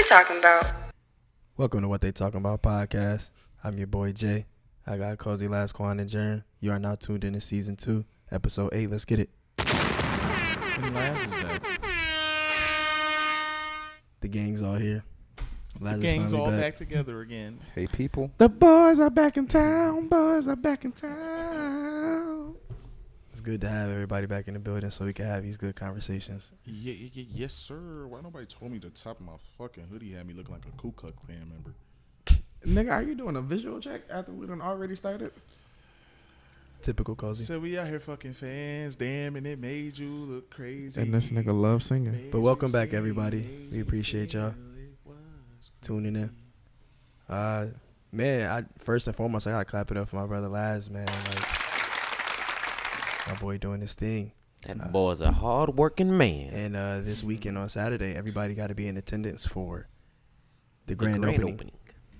talking about? Welcome to What They Talking About podcast. I'm your boy Jay. I got Cozy Lasquan and Jern. You are now tuned in to season 2, episode 8. Let's get it. And Laz is back. The gang's all here. Laz The is gang's finally all back together again. Hey, people. The boys are back in town. Boys are back in town. It's good to have everybody back in the building so we can have these good conversations. Yes, sir. Why nobody told me the top of my fucking hoodie had me looking like a Ku Klux Klan member? Nigga, are you doing a visual check after we done already started? Typical Cozy. So we out here fucking fans. Damn, and it made you look crazy. And this nigga love singing. But welcome back, everybody. We appreciate y'all tuning in. Man, first and foremost, I gotta clap it up for my brother Laz, man. Like, my boy doing his thing. That boy's a hard-working man. And this weekend on Saturday, everybody got to be in attendance for the grand opening.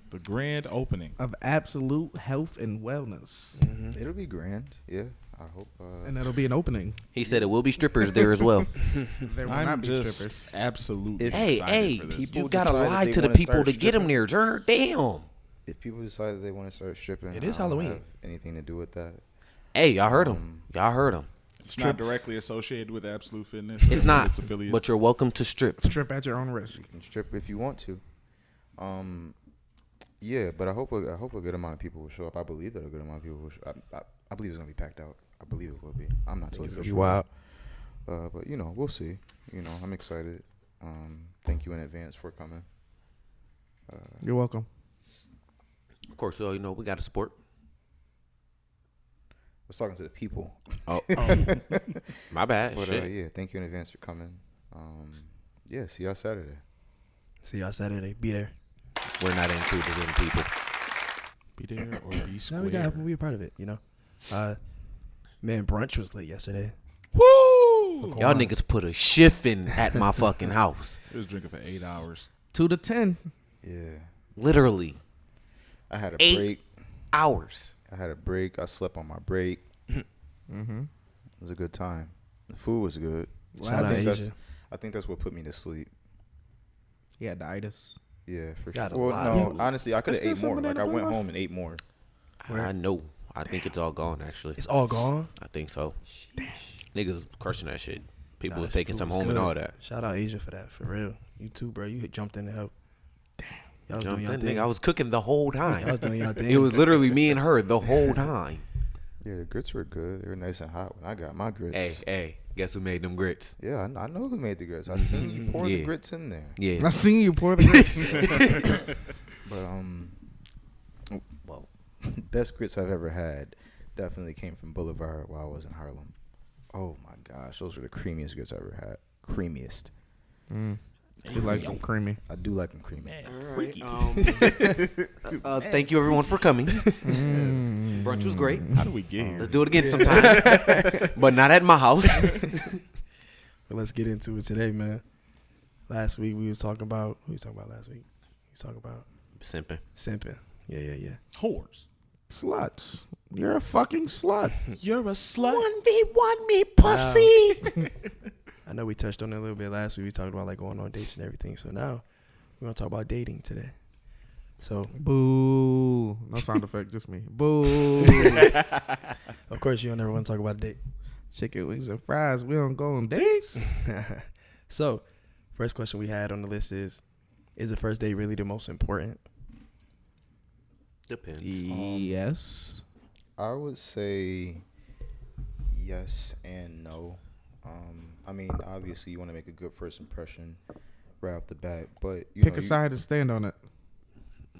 The grand opening Of Absolute Health and Wellness. Mm-hmm. It'll be grand. Yeah, I hope. And that'll be an opening. He said it will be strippers there as well. There will I'm not be just strippers. absolutely Hey, excited for this. people you gotta decide lie they to the wanna people start to get them stripping. there, Turner. Damn. If people decide that they want to start stripping, It is I don't Halloween. have anything to do with that. Hey, y'all heard him. Y'all heard him. It's not directly associated with Absolute Fitness. It's not, It's affiliates. but you're welcome to strip. Strip at your own risk. You can strip if you want to. Yeah, but I hope a good amount of people will show up. I believe that a good amount of people will show up. I believe it's gonna be packed out. I believe it will be. I'm not totally sure. Wow. But we'll see. I'm excited. Thank you in advance for coming. You're welcome. Of course, we got to support. I was talking to the people. Oh. My bad. But Shit. yeah, thank you in advance for coming. Yeah, see y'all Saturday. See y'all Saturday. Be there. We're not included in people. Be there or be Now square. we gotta be a part of it, Man, brunch was late yesterday. Woo! Y'all niggas put a shift in at my fucking house. It was drinking for 8 hours. 2 to 10. Yeah, Literally. I had a 8 break. hours. I had a break. I slept on my break. Mm-hmm. It was a good time. The food was good. Shout out Asia. I think that's what put me to sleep. He had the itis. Yeah, for Got sure. a Well, lot of no, food. honestly, I could have There's ate still more. some Like I banana went pudding home and ate more. I know. I think it's all gone, actually. It's all gone. I think so. Niggas was crushing that shit. People Nah, was that taking food some was home and good. all that. Shout out Asia for that, for real. You too, bro. You jumped in to help. Damn. Y'all was doing Jumped y'all in, thing. nigga. I was cooking the whole Y'all was time. doing y'all thing. It was literally me and her the whole time. Yeah, the grits were good. They were nice and hot when I got my grits. Hey, guess who made them grits? Yeah, I know who made the grits. I seen you pour the Yeah. grits in there. Yeah. I seen you pour the grits. But well, best grits I've ever had definitely came from Boulevard while I was in Harlem. Oh my gosh, those were the creamiest grits I ever had. Creamiest. He likes them creamy. I do like them creamy. Freaky. Thank you everyone for coming. Brunch was great. How do we get here? Let's do it again sometime. But not at my house. But let's get into it today, man. Last week we was talking about. What we was talking about last week? We was talking about Simping. simping. Yeah. Whores. Sluts. You're a fucking slut. You're a slut. 1v1 me, pussy. I know we touched on it a little bit last week. We talked about like going on dates and everything. So now we're gonna talk about dating today. So Boo. No sound effect, just me. Boo. of course you don't ever want to talk about a date. Chicken wings and fries. We don't go on dates. So first question we had on the list is the first date really the most important? Depends. Yes. I would say yes and no. I mean, obviously you want to make a good first impression right off the bat, but Pick a side and stand on it.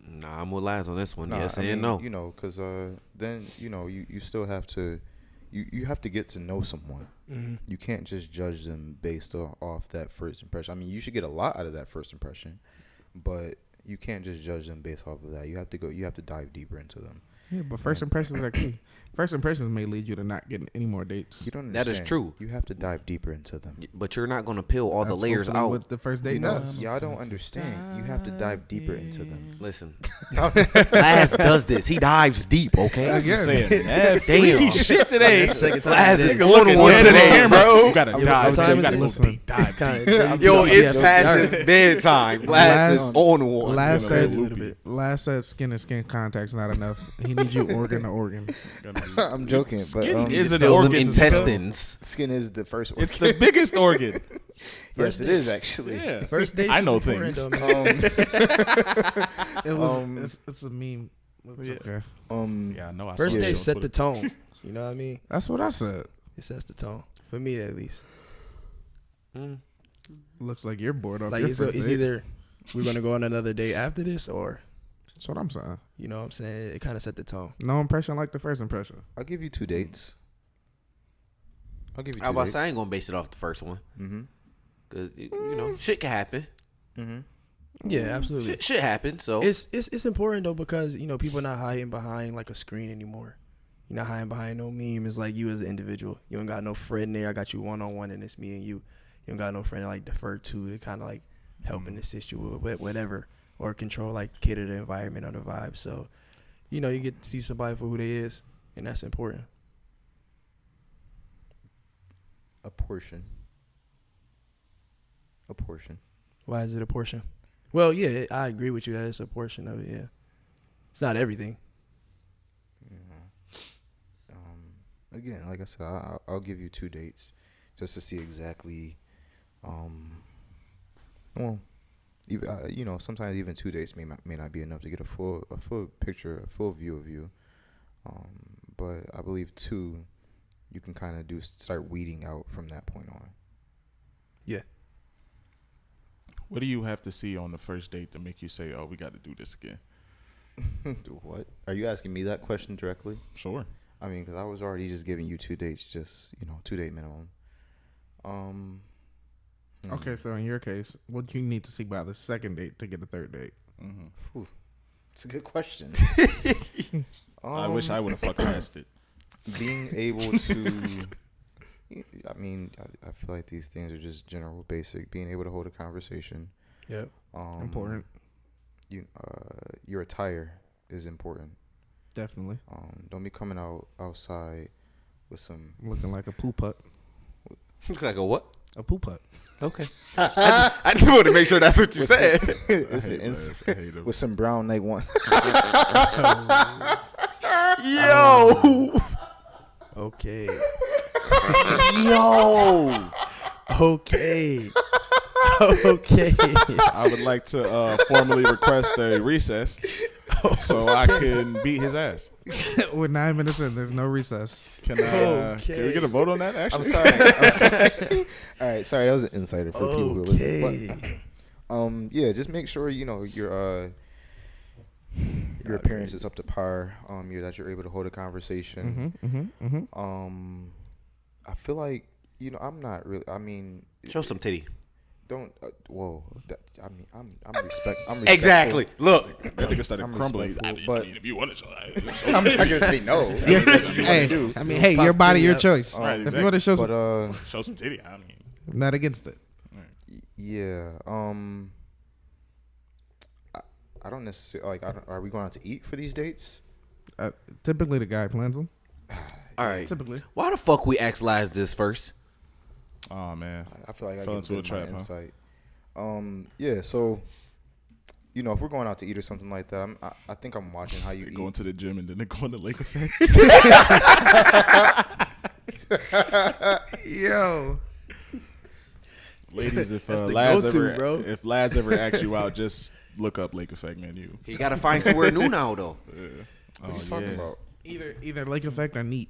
Nah, I'm with Laz on this one. Nah, Yes I and mean, no. because then you still have to you have to get to know someone. Mm-hmm. You can't just judge them based off that first impression. I mean, you should get a lot out of that first impression, but you can't just judge them based off of that. You have to dive deeper into them. Yeah, but first impressions are key. First impressions may lead you to not getting any more dates. You don't That is understand. true. You have to dive deeper into them. But you're not gonna peel all the That's layers hopefully out. what the first date You know, does. y'all don't understand. You have to dive deeper into them. Listen, Laz does this. He dives deep. Okay. Again. Damn. shit today. Second time Laz today. is on one Yeah, today, yeah, bro. You gotta What dive. time You is gotta it? go Listen. deep. Dive deep. Yo, it's Yeah, past his bedtime. Laz is on one. Last Gonna said, go loopy. last said skin to skin contact's not enough. He needs you organ to organ. I'm joking, but Skin is an Fill them organ. intestines. skin is the first organ. It's the biggest organ. Yes, it is actually. Yeah. First dates. I know is important, things. though, man. It was. It's a meme. It's Yeah. okay. Yeah, I know. I First saw date that set on the Twitter. tone. You know what I mean? That's what I said. It sets the tone for me at least. Looks like you're bored off Like your it's first date. either we're gonna go on another date after this, or That's what I'm saying. you know what I'm saying. It kind of set the tone. No impression like the first impression. I'll give you 2 dates. I'll give you 2 I was about to dates. say, I ain't gonna base it off the first one. Mm-hmm. Cause you know, shit can happen. Mm-hmm. Yeah, absolutely. Shit happen. So It's important though, because you know people not hiding behind like a screen anymore. You're not hiding behind no meme. It's like you as an individual. You don't got no friend there. I got you one on one, and it's me and you. You don't got no friend to like defer to. To kind of like help and assist you with whatever, or control, like cater the environment or the vibe. So, you know, you get to see somebody for who they is, and that's important. A portion. Why is it a portion? Well, yeah, I agree with you that it's a portion of it. Yeah, it's not everything. Again, like I said, I'll give you 2 dates just to see exactly. Well, even, you know, sometimes even 2 dates may not be enough to get a full picture, a full view of you. But I believe 2, you can kind of start weeding out from that point on. Yeah. What do you have to see on the first date to make you say, "Oh, we got to do this again"? What? Are you asking me that question directly? Sure. I mean, because I was already just giving you 2 dates, just 2 date minimum. Okay, so in your case, what do you need to see by the second date to get a third date? Mm-hmm. It's a good question. I wish I would have fucking asked it. Being able to, I mean, I feel like these things are just general, basic. Being able to hold a conversation. Yep. Important. Your attire is important. Definitely. Don't be coming outside with some. Looking like a poo putt. looks like a what? A poo putt. Okay. I just want to make sure that's what you said. With some brown Nike one. Yo. Okay. Yo. Okay. Okay. I would like to formally request a recess so I can beat his ass. We're 9 minutes in. There's no recess. Can we get a vote on that? Actually, I'm sorry. All right, sorry, that was an insider for people who are listening. But, yeah, just make sure your appearance is up to par. That you're able to hold a conversation. I feel like I'm not really. I mean, Show some titty. don't. Whoa. I'm respectful. Exactly. Look. that nigga started I'm crumbling. respectful, I but- mean, if you want to show I'm not gonna say no. Hey, I mean, hey, your body, your choice. Right, If you want to show But some, show some titty. I mean, I'm not against it. yeah. I don't necessarily are we going out to eat for these dates? Typically, the guy plans them. All right. Typically. Why the fuck we asked Laz this first? oh man, I feel like I Fell get into a good amount trap, of huh? insight. Yeah. So, if we're going out to eat or something like that, I think I'm watching how you they're eat. going to the gym and then they're going to Lake Effect. Yo. Ladies, if That's the Laz go-to, ever bro. if Laz ever asks you out, just look up Lake Effect menu. He got to find somewhere new now, though. What are you talking about? Either Lake Effect or neat.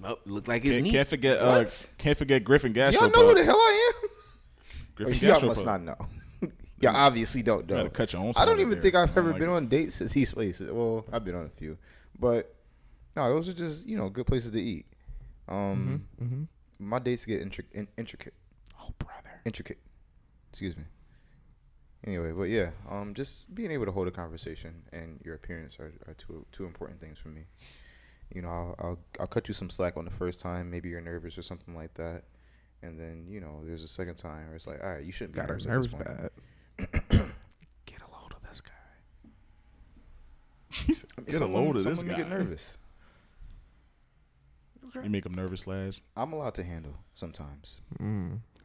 Oh, look like it's neat. Can't forget Griffin Gastro. Y'all know who the hell I am? Griffin Y'all Gastro must Pub. not know. Y'all obviously don't You know. gotta cut your own I don't salad even there. think I've I don't ever like been it. on dates at these places. Well, I've been on a few, but no, those are just good places to eat. My dates get intricate. Oh, brother. Intricate. Excuse me. Anyway, but yeah, just being able to hold a conversation and your appearance are two important things for me. You know, I'll cut you some slack on the first time. Maybe you're nervous or something like that, and then there's a second time where it's like, all right, you shouldn't be Got nervous her at this nerves point. bad. Get a load of this guy. Get a load of this someone guy. Get nervous. You make him nervous, Laz. I'm allowed to handle sometimes.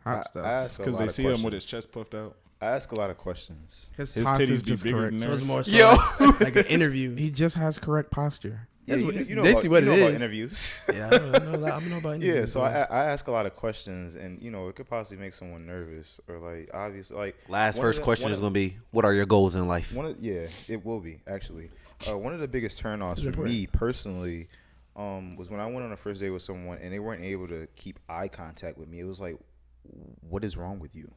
Hot stuff. I ask a Because lot they of see him with questions. his chest puffed out. I ask a lot of questions. His posture is titties be just bigger correct. than So it's theirs. more so like an interview. He just has correct posture. That's Yeah, what, you know basically what you it know about is. interviews. Yeah, I know about interviews. Yeah, so I ask a lot of questions, and it could possibly make someone nervous, or like obviously like Last one of first the- question one is of- going to be, what are your goals in life? Yeah, it will be actually. One of the biggest turnoffs It's for important. me personally was when I went on a first date with someone and they weren't able to keep eye contact with me. It was like, what is wrong with you?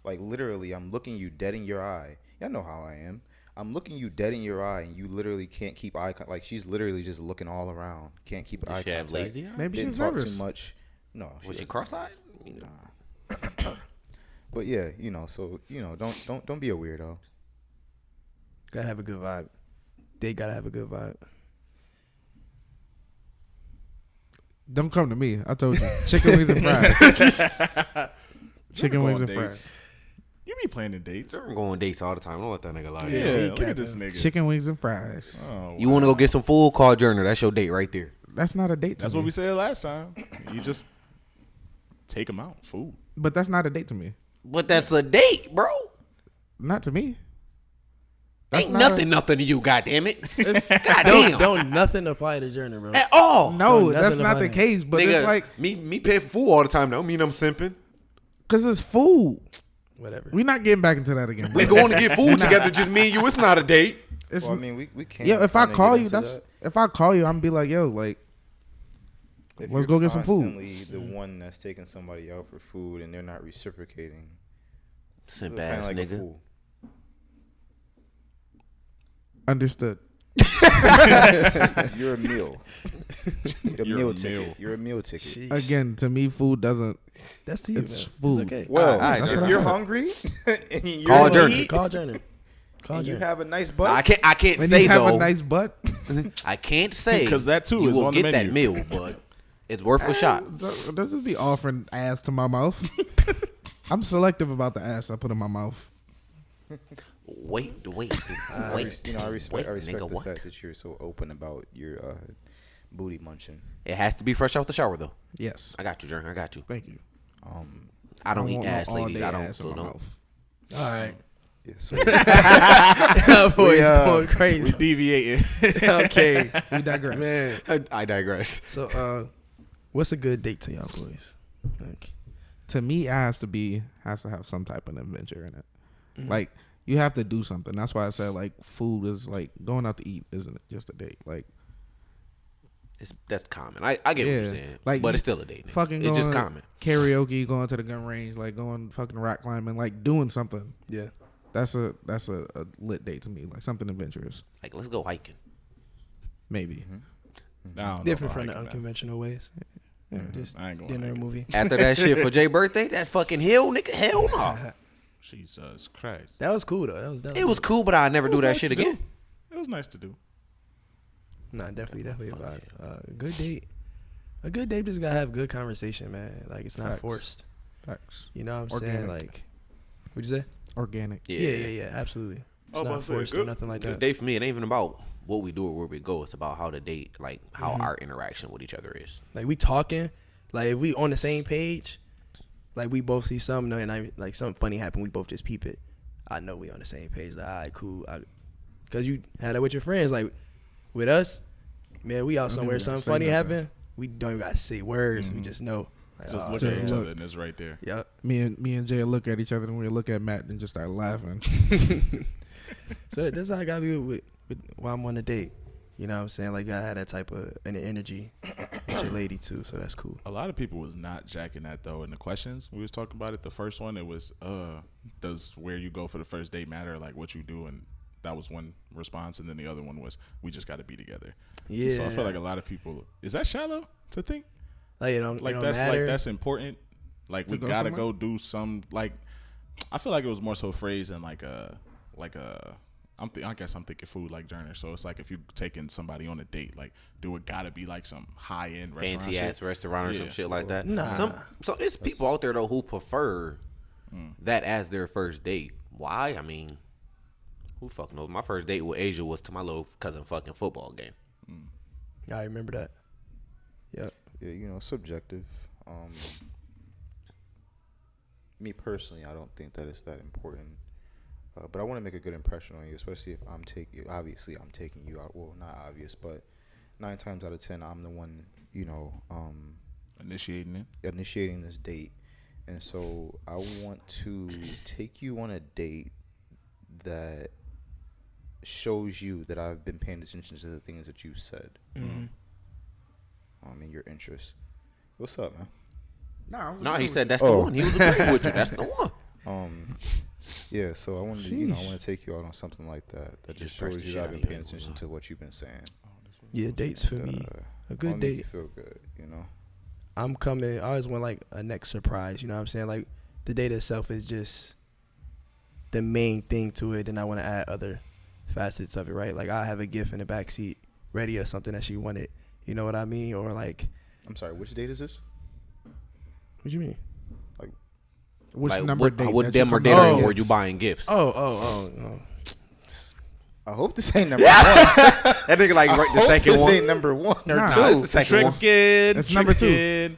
Like literally, I'm looking you dead in your eye. Y'all know how I am. I'm looking you dead in your eye, and you literally can't keep eye contact. Like she's literally just looking all around, can't keep eye Does she contact. have lazy eye? Maybe Didn't she's talk nervous. too much. No, Was she doesn't. cross-eyed? Nah. But yeah, so don't be a weirdo. Gotta have a good vibe. They gotta have a good vibe. Don't come to me. I told you. Chicken wings and fries. Chicken wings and fries. You be planning dates. I'm going on dates all the time. Don't let that nigga lie. Yeah, he look at this nigga. Chicken wings and fries. Oh, You want to go get some food? Call Journal. That's your date right there. That's not a date to That's me. what we said last time. You just take him out. Food. But that's not a date to me. But that's a date, bro. Not to me. That's Ain't not nothing to you, goddammit. It's, Goddamn. Don't nothing apply to Journey, bro. At all. no, No, that's nothing not about the it. case. But Nigga, it's like, me pay for food all the time. Don't mean I'm simping. because it's food. Whatever. We're not getting back into that again. We bro. going to get food together, just me and you. It's not a date. It's, Well, I mean, we can't. yeah, if I kinda call get you, into that's that. if I call you, I'm be like, yo, like, If let's you're go get some food. constantly the one that's taking somebody out for food and they're not reciprocating. Simp you're kinda ass like a nigga. fool. understood. You're a meal. You're a You're meal a ticket. meal. You're a meal ticket. Sheesh. Again, to me, food doesn't. That's to you, It's man. food. It's okay. Well, Alright, that's if what I you're said. hungry and you're Call in Journey. need Call Journey. Call and you Journey. have a nice butt, I can't When say you have though. a nice butt, I can't say 'Cause that too you is will on the get that menu. meal, but it's worth a shot. don't just be offering ass to my mouth. I'm selective about the ass I put in my mouth. Wait. I respect nigga, the what? fact that you're so open about your booty munching. It has to be fresh out the shower though. Yes, I got you, Journey. I got you. thank you. I don't eat want no ass, ladies. all-day I don't. ass in So my don't. mouth. All right. Yeah, so That boy's going We crazy. deviating. Okay. We digress. Man. I digress. So, what's a good date to y'all boys? Like, To me, it has to have some type of adventure in it. Like, you have to do something. That's why I said like food is like going out to eat isn't just a date. Like That's common. I get what you're saying, like, but it's still a date. Nigga. fucking It's just going common. karaoke, going to the gun range, like going fucking rock climbing, like doing something. yeah. That's a lit date to me, like something adventurous. Like let's go hiking. Maybe. Nah, Different from the unconventional ways. Yeah, just I ain't going dinner hiking. movie. After that shit for Jay's birthday, that fucking hill, nigga, hell no. Jesus Christ. That was cool though. That was It was cool, but I'd never do that shit again. It was nice to do. Nah, definitely about a good date. A good date just gotta have good conversation, man. Like it's not Facts. forced. Facts. You know what I'm saying? Organic. Like, what'd you say? Organic. Yeah. Absolutely. It's Oh, not but forced or good. nothing like Good that. date for me, it ain't even about what we do or where we go. It's about how the date, like how our interaction with each other is. Like we talking, like if we on the same page, like we both see something and I like something funny happen, we both just peep it. I know we on the same page. Like, all right, cool. Cause you had that with your friends. Like with us, man, we out somewhere, even something say funny nothing. happen. We don't even gotta say words. We just know. Like, Just oh, look just at each look. other and it's right there. Yep. Me and Jay look at each other and we look at Matt and just start laughing. So that's how I gotta be with while I'm on a date. You know what I'm saying? Like, I had that type of an energy with your lady, too, so that's cool. A lot of people was not jacking that, though, in the questions. We was talking about it. The first one, it was, does where you go for the first date matter, like what you do? And that was one response. And then the other one was, we just got to be together. Yeah. So I feel like a lot of people, is that shallow to think? Like, it don't Like, it don't that's matter. like that's important. Like, we go got to somewhere? go do some, like, I feel like it was more so phrased in like a. I guess I'm thinking food like Journey. So it's like if you taking somebody on a date, like, do it gotta be like some high end restaurant, fancy ass restaurant or some shit like that. Nah. So it's people out there though who prefer that as their first date. Why? I mean, who fucking knows? My first date with Asia was to my little cousin fucking football game. I remember that. Yep. Yeah, subjective. Me personally, I don't think that it's that important. But I want to make a good impression on you, especially if I'm taking you out. Well, not obvious, but 9 times out of 10, I'm the one, initiating this date. And so I want to take you on a date that shows you that I've been paying attention to the things that you said. And your interests. What's up, man? No, he said that's the one. He was agreeing with you. That's the one. Yeah, so I wanted to, I want to take you out on something like that. That just shows you that I've been paying attention to what you've been saying. Yeah, dates for me. A good date. Make you feel good, I'm coming. I always want like a next surprise. You know what I'm saying? Like the date itself is just the main thing to it, and I want to add other facets of it. Right? Like I have a gift in the backseat ready or something that she wanted. You know what I mean? Or like. I'm sorry. Which date is this? What you mean? Which like, number date? What them or dinner were you buying gifts? Oh. I hope this ain't number one. That nigga like the second this one. ain't number 1 or Nah, 2. It's the second one. It's number 2.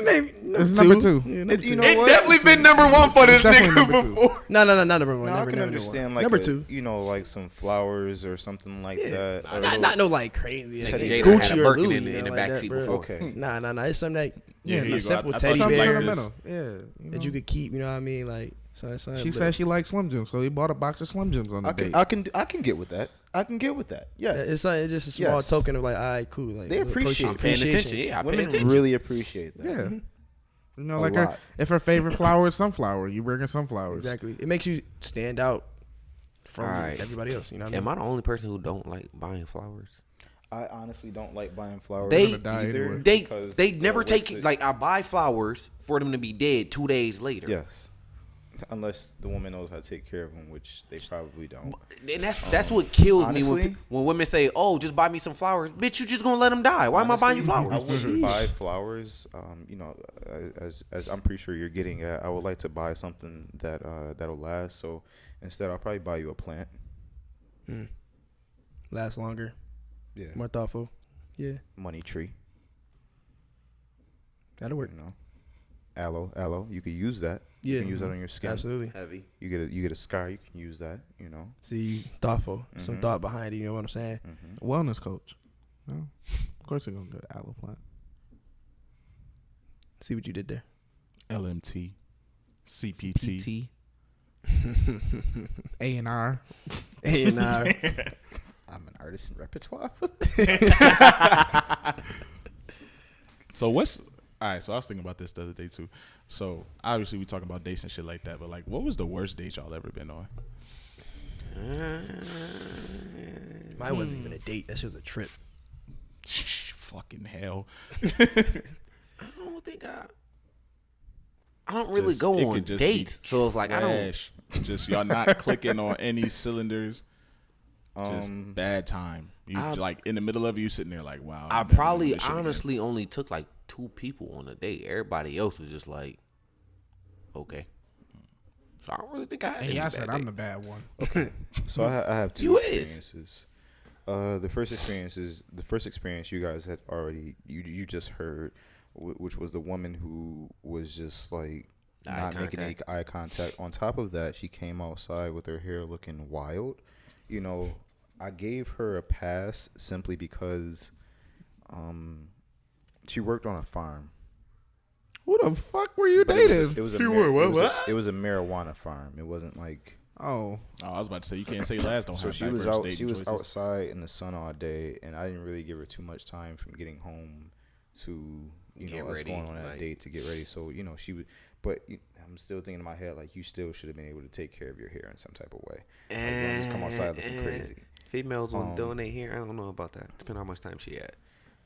Maybe It's number 2. Yeah, number two. It definitely been number 1 for this Definitely nigga number two. before. No, not number one. No, Never, I can never understand one. like Number 2. like some flowers or something like that. Or Not no like crazy. Nigga, Like Jada Gucci had a or Birkin Louis, in the like back that, seat bro. before. Okay. Nah. It's something that Yeah, a simple I thought teddy you Something liked bear this. sentimental. Yeah. that you could keep. You know what I mean? Like something. She said she likes Slim Jims, so he bought a box of Slim Jims on the date. I can get with that. Yes. It's something. It's just a small Yes. token of like, all right, cool. Like They appreciate I'm paying appreciation. attention. Yeah, I pay Women attention. really appreciate that. Yeah. You know, A like lot. if her favorite flower is sunflower, you bring her sunflowers. Exactly. It makes you stand out from Alright. everybody else. You know what I Am mean? I the only person who don't like buying flowers? I honestly don't like buying flowers. They gonna die either anyway. because they never what's take like I buy flowers for them to be dead 2 days later. Yes. Unless the woman knows how to take care of them, which they probably don't. And that's what kills me honestly, when women say, "Oh, just buy me some flowers." Bitch, you just gonna let them die. Why am I buying you Honestly, flowers? I wouldn't buy flowers. As I'm pretty sure you're getting at, I would like to buy something that'll last. So instead, I'll probably buy you a plant. Last longer, Yeah. more thoughtful. Yeah, Money tree. that'll work. Aloe. You could use that. Yeah, You can use that on your skin. Absolutely. Heavy. You get a scar. You can use that. See, thoughtful. Some thought behind it. You know what I'm saying? Wellness coach. No, of course they're gonna go to aloe plant. See what you did there. LMT, CPT. A&R. And I'm an artist in repertoire. So what's all right? So I was thinking about this the other day too. So obviously we talking about dates and shit like that, but like, what was the worst date y'all ever been on? mine wasn't even a date. That shit was a trip. Fucking hell. I don't really Just- go it on could just dates, be so it's like I don't. trash. Just y'all not clicking on any cylinders. Just bad time. You like in the middle of you sitting there like, wow. I I'm never probably doing this shit again. honestly only took like 2 people on a date. Everybody else was just like, okay. So I don't really think I had. And any y'all bad said I'm date. the bad one. So I have 2 You is. experiences. The first experience you guys had already you just heard, which was the woman who was just like not making any eye contact. On top of that, she came outside with her hair looking wild. I gave her a pass simply because she worked on a farm. Who the fuck were you But dating? it was a marijuana farm. It wasn't like Oh, I was about to say you can't say last don't so have she was diverse out. dating She was choices. outside in the sun all day, and I didn't really give her too much time from getting home to Get us ready, going on that like- date to get ready. So she would, but I'm still thinking in my head like you still should have been able to take care of your hair in some type of way. Like, don't just come outside looking crazy. Females on doing their hair. I don't know about that. Depending on how much time she had.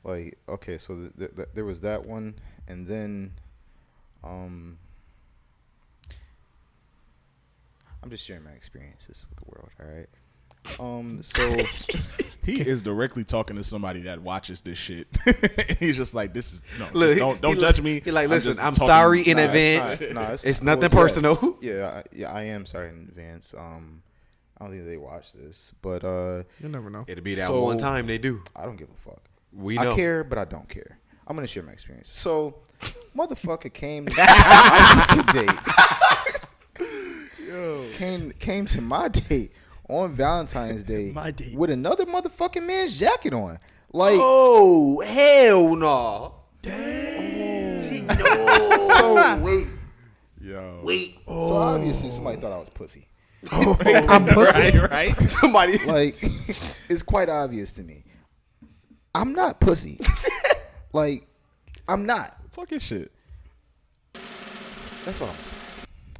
Like okay, so there was that one, and then I'm just sharing my experiences with the world. All right. So He is directly talking to somebody that watches this shit. He's just like, this is no. Look, Just don't judge me. He like, listen, I'm talking- sorry in Nah, advance. It's nothing yes. personal. Yeah, I am sorry in advance. I don't think they watch this, but You never know. It'll be that So- one time they do. I don't give a fuck. We know. I care, but I don't care. I'm gonna share my experience. So, motherfucker came to date. Came to my date on Valentine's Day. My date. With another motherfucking man's jacket on. Like, Oh hell no! Damn. No. so wait. Yo. Wait. So obviously somebody thought I was pussy. I'm pussy. Right? Somebody. Like, it's quite obvious to me. I'm not pussy. Like, I'm not. Talk your shit. That's all I'm saying.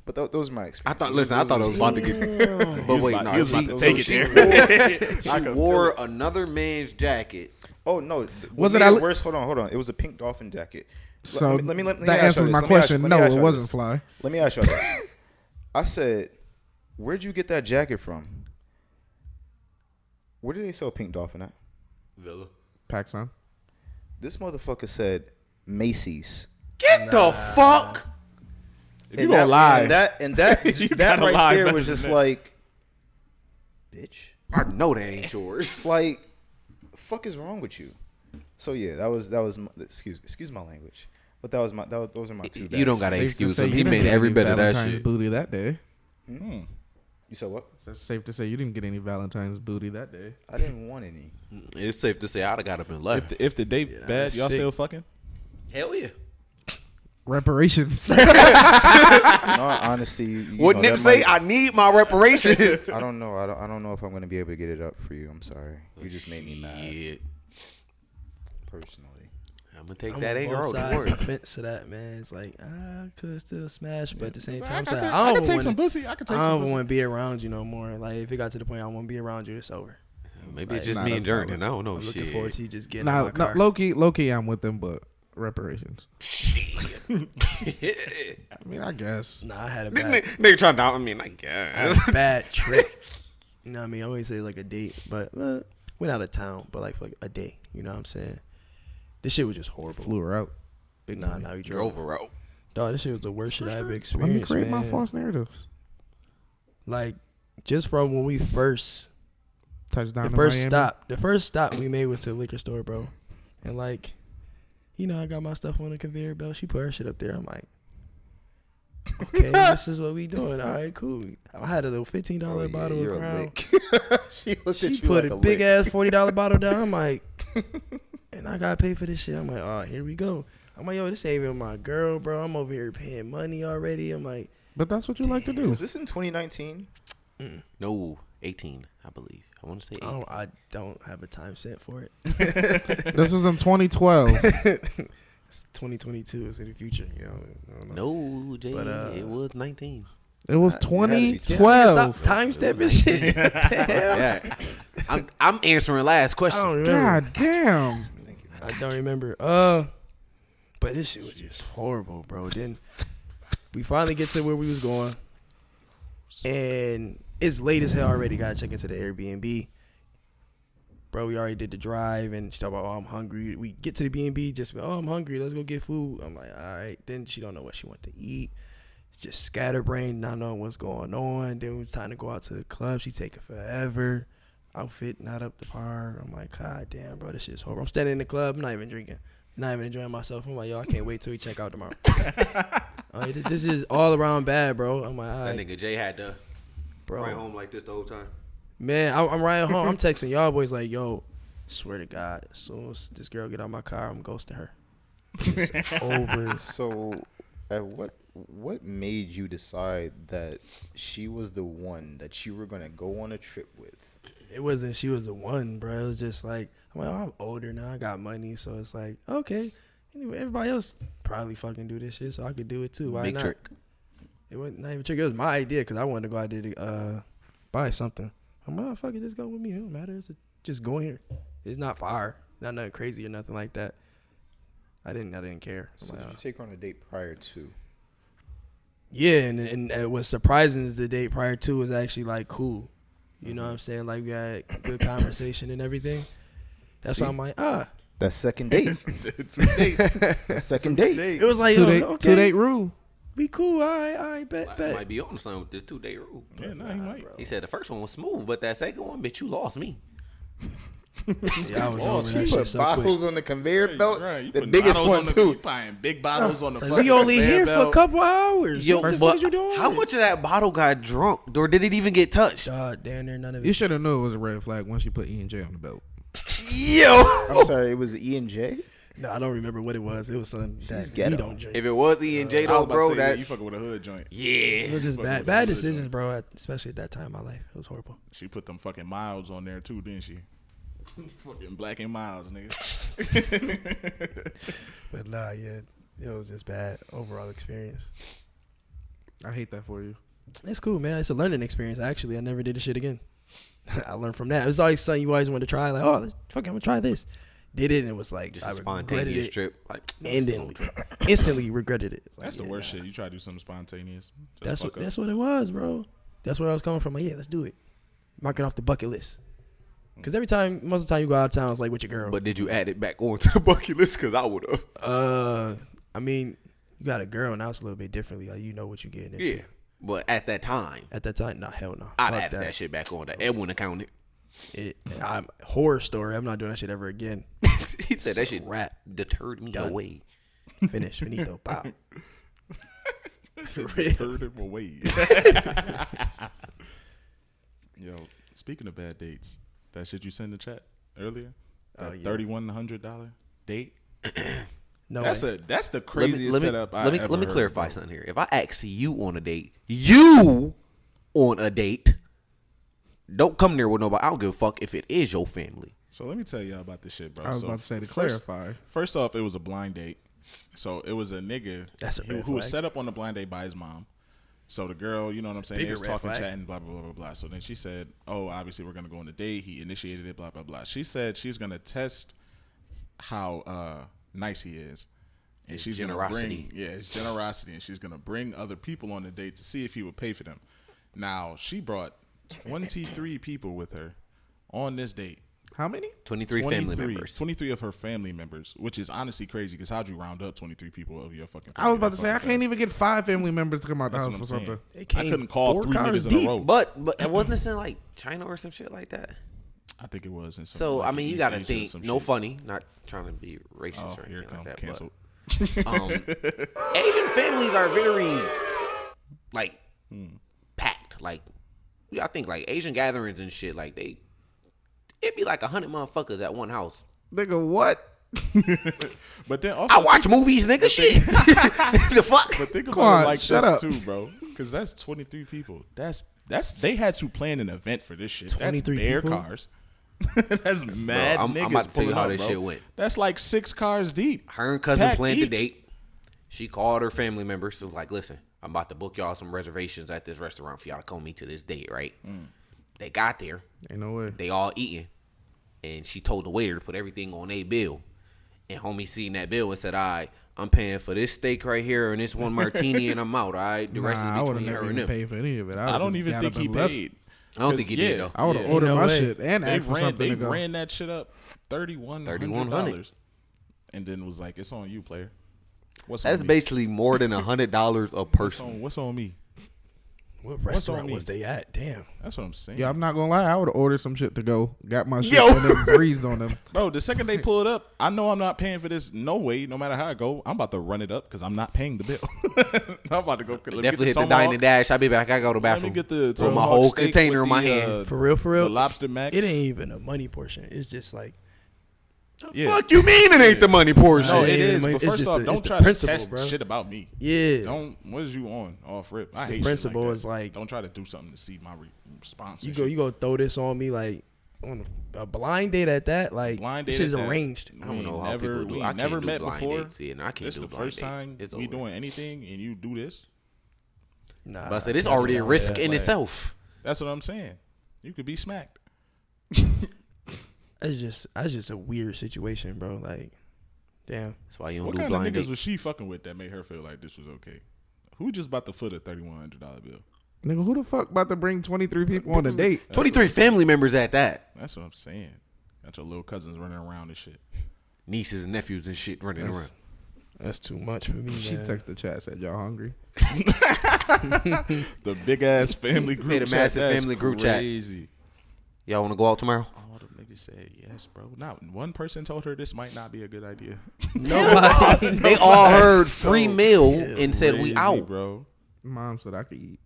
But those are my experiences. I thought it was about to get. But wait, no. He was about to take it she there. She wore another man's jacket. Oh no! Was made it Ali- worse? Hold on. It was a pink dolphin jacket. So let me that ask y'all answers this. my Let me question. ask No, y'all it this. wasn't fly. Let me ask y'all this. I said, where'd you get that jacket from? Where did they sell pink dolphin at? Villa. Pakistan. This motherfucker said Macy's. Get the fuck. If you gonna lie, and that You that gotta right lie there better was than just that. like, bitch. I know that ain't yours. Like, fuck is wrong with you? So yeah, that was my, excuse my language, but those are my two. You don't bad. gotta Safe to excuse say him. you He didn't made get every any bit of that Valentine's shit. booty that day. You said what? So it's safe to say you didn't get any Valentine's booty that day. I didn't want any. It's safe to say I'd have got up and left. if the date bad, that's y'all sick. still fucking? Hell yeah. Reparations. No, honestly, you What know, Nip that say? might- I need my reparations. I don't know. I don't know if I'm gonna be able to get it up for you. I'm sorry. You just made me mad Shit. personally. I'm gonna take I'm that on anger both out. Don't sides worry. of the fence to that, man. It's like I could still smash, but at the same It's time, like, it's like, I I can don't take want some pussy. I can take I some don't pussy. want to be around you no more. Like if it got to the point I want to be around you, it's over. Maybe it's Like, just nah, me and that's Jordan. I don't know. I'm looking Shit. forward to you just getting Nah, in my car. low key, I'm with them, but reparations. Shit. I mean, I guess. Nah, I had a This bad, nigga trying to doubt me, I I had guess. a bad trip. You know what I mean? I always say like a date, but went out of town, but like for like a day. You know what I'm saying? This shit was just horrible. Flew her out. Big Nah, money. we Drove her out. Dog, this shit was the worst shit I ever Let me experienced, create man. my false narratives. Like just from when we first Touchdown. the first stop we made was to the liquor store, bro. And like, you know, I got my stuff on the conveyor belt. She put her shit up there. I'm like, okay, this is what we doing. All right, cool. I had a little $15 Oh, bottle you're of a Crown. lick. She looked She at you put like a a big lick. ass $40 bottle down. I'm like, and I gotta pay for this shit. I'm like, oh, here we go. I'm like, yo, this ain't even my girl, bro. I'm over here paying money already. I'm like, But that's what you like to do. Was this in 2019? No, 18, I believe. I want to say 18. I don't have a time stamp for it. This is in 2012. It's 2022. It's in the future. You know. I don't know. No, Jay, But, it was 19. It was It had to be 2012. Stop time stamping shit. Yeah. I'm answering last I question. don't remember. God damn. Thank you. I don't remember. But this shit was just horrible, bro. Then we finally get to where we was going, and it's late as hell already. Gotta check into the Airbnb. Bro, we already did the drive, and she talk about, oh, I'm hungry. We get to the B&B, just, oh, I'm hungry. Let's go get food. I'm like, all right. Then she don't know what she want to eat. Just scatterbrained, not knowing what's going on. Then it was time to go out to the club. She taking forever. Outfit not up to par. I'm like, God damn, bro, this shit's horrible. I'm standing in the club. I'm not even drinking. Not even enjoying myself. I'm like, yo, I can't wait till we check out tomorrow. This is all around bad, bro. I'm like, all That right, nigga Jay had to bro. ride home like this the whole time. Man, I'm riding home. I'm texting y'all boys like, yo, swear to God, as soon as this girl get out my car, I'm ghosting her. It's over. So, at what made you decide that she was the one that you were gonna go on a trip with? It wasn't she was the one, bro. It was just like, I'm like, oh, I'm older now. I got money. So it's like, okay. Anyway, everybody else probably fucking do this shit, so I could do it too. Why Big not? trick. It wasn't not even trick. It was my idea because I wanted to go out there to buy something. I'm like, oh, fuck it, just go with me. It don't matter. It's just going here. It's not far. Not nothing crazy or nothing like that. I didn't care. I'm So like, did you take her on a date prior to? Yeah, and what's surprising is the date prior to was actually like cool. You know what I'm saying? Like we had good conversation and everything. That's why I'm like, That's second date. 2 dates. That's second date. it was like, Two okay, date rule. we cool. All right, bet. Might be on something with this 2-day rule. Yeah, nah, he might. He said the first one was smooth, but that second one, bitch, you lost me. Yeah, I was over that You shit put so bottles quick. on the conveyor belt. Right, you The putting biggest bottles one on the, too. You buying big bottles on the Like, fucking we only conveyor here for a belt. couple hours. Yo, What the but fuck you doing? how much of that bottle got drunk, or did it even get touched? Damn near none of You it. should have known it was a red flag once you put E&J on the belt. Yo, I'm sorry, it was E&J. No, I don't remember what it was. It was something that ghetto. we don't drink. if it was E&J I was though, about to bro, say, that you fucking with a hood joint. It yeah. was just Fucking bad with bad the hood decisions, joint. bro. Especially at that time in my life, it was horrible. She put them fucking miles on there too, didn't she? Fucking black and miles, nigga. But nah, yeah, it was just bad overall experience. I hate that for you. It's cool, man. It's a learning experience. Actually, I never did this shit again. I learned from that. It was always something you always wanted to try. Like, oh, I'm gonna try this. Did it, and it was like Just I a regretted spontaneous it. trip, like And then instantly regretted it. It's like, That's the yeah, worst nah. shit. You try to do something spontaneous. Just That's fuck up. that's what it was, bro. That's where I was coming from. Like, yeah, let's do it. Mark it off the bucket list. Because every time, most of the time you go out of town, it's like with your girl. But did you add it back onto the bucket list? Because I would have. I mean, you got a girl now. It's a little bit differently. Like, you know what you're getting into. Yeah, but at that time, At that time, nah, hell no. I'd Fuck added that shit back on. That Edwin accounted. I'm horror story. I'm not doing that shit ever again. He said that shit Wrap. deterred me Done. away. Finish. Finito. Pow. Turn him away. Yo, speaking of bad dates, that shit you sent in the chat earlier, that yeah. $3,100 date. No, That's way. that's the craziest setup I let me ever heard, clarify bro. something here. If I ask you on a date, you on a date, don't come there with nobody. I don't give a fuck if it is your family. So let me tell y'all about this shit, bro. I was So about to say to first- clarify. First off, it was a blind date. So it was a nigga That's a red who was flag. set up on the blind date by his mom. So the girl, you know what I'm saying, they bigger was red talking, flag. chatting, blah, blah, blah, blah, blah. So then she said, oh, obviously we're going to go on a date. He initiated it, blah, blah, blah. She said she's going to test how nice he is. And His she's generosity. Gonna bring, his generosity. And she's going to bring other people on the date to see if he would pay for them. Now, she brought 23 people with her on this date. How many? 23 family members. 23 of her family members, which is honestly crazy because how'd you round up 23 people of your fucking family? I was about to say I Fucking can't fast. even get 5 family members to come out the That's house what for I'm saying. something. It I came couldn't call 4 3 cars niggas in deep. a row. But wasn't this in like China or some shit like that? I think it was. In some, So like, I mean, you East gotta Asia or think. some No shit. funny. Not trying to be racist Oh, or here anything it like come. that. Canceled. Asian families are very like packed. Like I think like Asian gatherings and shit. Like it'd be like 100 motherfuckers at one house. Nigga, what? But then also, I watch movies, nigga. Shit. The fuck. But think Come about on, it like shut this up. too, bro. Because that's 23 people. That's they had to plan an event for this shit. That's 23 bare people? cars. That's mad I'm niggas about to tell you pulling how up, this bro. shit went. That's like 6 cars deep. Her and cousin Pack planned the each. date. She called her family members. Was like, listen, I'm about to book y'all some reservations at this restaurant for y'all to come meet to this date, right? They got there. Ain't no way. They all eating. And she told the waiter to put everything on a bill. And homie seen that bill and said, all right, I'm paying for this steak right here and this one martini and I'm out, all right? The rest I is would have between never her and even them. paid for any of it. I don't even think he paid. I don't think he did, though. I would have Yeah. ordered Ain't no my way. shit and They asked for something they to go. ran that shit up $3,100, and then was like, "It's on you, player." What's on That's me? basically more than $100 a person. What's on me? What on restaurant me? was they at? Damn. That's what I'm saying. Yeah, I'm not gonna lie. I would have ordered some shit to go. Got my shit Yo. and then breezed on them. Bro, the second they pull it up, I know I'm not paying for this. No way, no matter how I go, I'm about to run it up because I'm not paying the bill. I'm about to go. Let me Definitely get hit the dine and dash. I'll be back. I go to the Let me bathroom. get the Throw my tomahawk whole steak container with in my the, hand. For real, the lobster mac. It ain't even a money portion. It's just like, Yeah. Fuck you mean it ain't the money portion? No, It it ain't is. money- But it's first just off, the- don't it's the try to principle, test bro. shit about me. yeah. Don't. What is you on off rip? I hate Principle shit like is that. like- Don't try to do something to see my response. You and go, shit. you go throw this on me like on a blind date at that. Like Blind this date is at that. arranged. I don't We know how never, people do. we I can't never do met blind before. dates. Yeah, and I can't This do the blind first dates. time It's we over. doing anything and you do this. Nah, But I said it's that's already a not risk bad. in Like- itself. That's what I'm saying. You could be smacked. That's just a weird situation, bro. Like, damn. That's why you don't What do kind of blind niggas dates. was she fucking with that made her feel like this was okay? Who just bought the foot a $3,100 bill? Nigga, who the fuck about to bring 23 people on a date? 23 family members at that. That's what I'm saying. Got your little cousins running around and shit. Nieces and nephews and shit running around. That's too much for me, She man. texted the chat, said, y'all hungry? The big ass family group Made a chat. massive That's family group chat. crazy. Y'all want to go out tomorrow? All the niggas said yes, bro. Not one person told her this might not be a good idea. Nobody. They all heard So free meal and said we Crazy, out. bro. Mom said I could eat.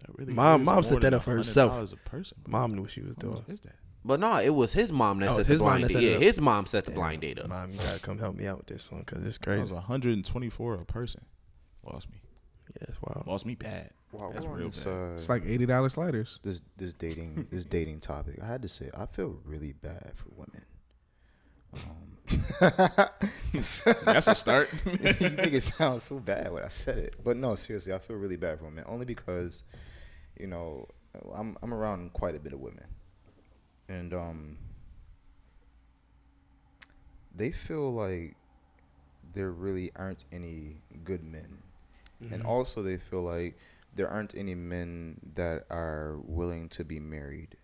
That really Mom is set more that than up for herself. $100 a person, bro. Mom knew what she was How doing. much is that? But no, it was his mom that Oh, set the his mom blind that date. set it Yeah, up. his mom set the blind date up. Mom, you gotta come help me out with this one because it's That crazy. was 124 a person. Lost me. Yeah, it's wild. Lost me bad. Wow, That's we're on real this, bad. It's like $80 sliders. this dating topic. I had to say, I feel really bad for women. That's a start. You make it sound so bad when I said it, but no, seriously, I feel really bad for women. Only because, you know, I'm around quite a bit of women, and they feel like there really aren't any good men, and also they feel like there aren't any men that are willing to be married.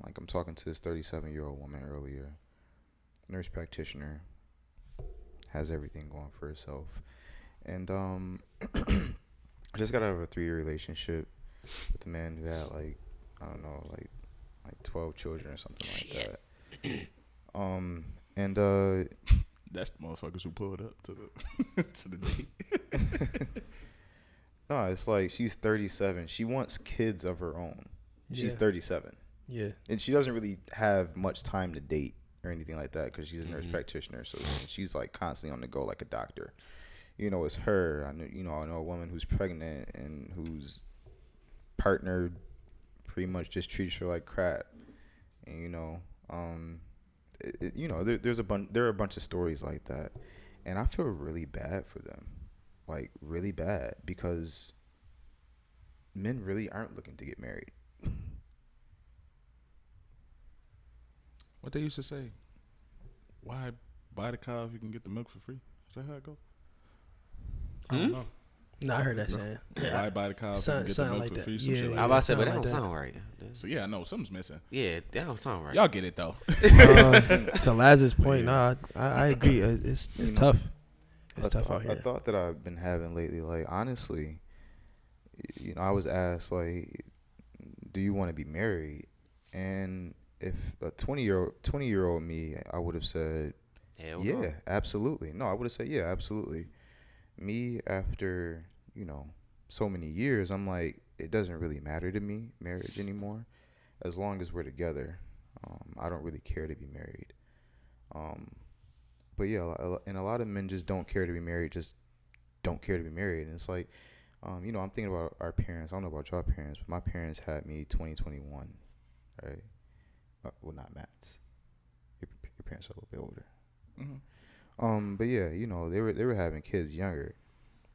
Like I'm talking to this 37-year-old woman earlier, nurse practitioner, has everything going for herself, and I just got out of a 3-year relationship with a man who had like, I don't know, like 12 children or something like that. And That's the motherfuckers who pulled up to the to the date. no, it's like she's 37. She wants kids of her own. She's Yeah. 37. Yeah. And she doesn't really have much time to date or anything like that because she's a nurse practitioner. So she's like constantly on the go like a doctor. You know, it's her. I know a woman who's pregnant and whose partner pretty much just treats her like crap. And there are a bunch of stories like that, and I feel really bad for them, like really bad, because men really aren't looking to get married. What they used to say? Why buy the cow if you can get the milk for free? Is that how it goes? I don't know. No, I heard that saying. Why buy the cow if you can get the Something milk like for that. free? Some Yeah, shit I like was about to say, but that something don't like sound right. So yeah, I know something's missing. Yeah, that don't sound right. Y'all get it though. To Laz's point, nah, I agree. It's tough. It's tough out A here. thought that I've been having lately, like honestly, I was asked like, do you want to be married? And if a 20-year-old me, I would have said, Hell yeah, no. absolutely. No, I would have said, yeah, absolutely. Me, after, so many years, I'm like, it doesn't really matter to me, marriage anymore. As long as we're together, I don't really care to be married. But yeah, and a lot of men just don't care to be married, just don't care to be married. And it's like, I'm thinking about our parents. I don't know about your parents, but my parents had me 2021, right? Well, not Matt's. Your parents are a little bit older. Mm-hmm. But yeah, they were having kids younger.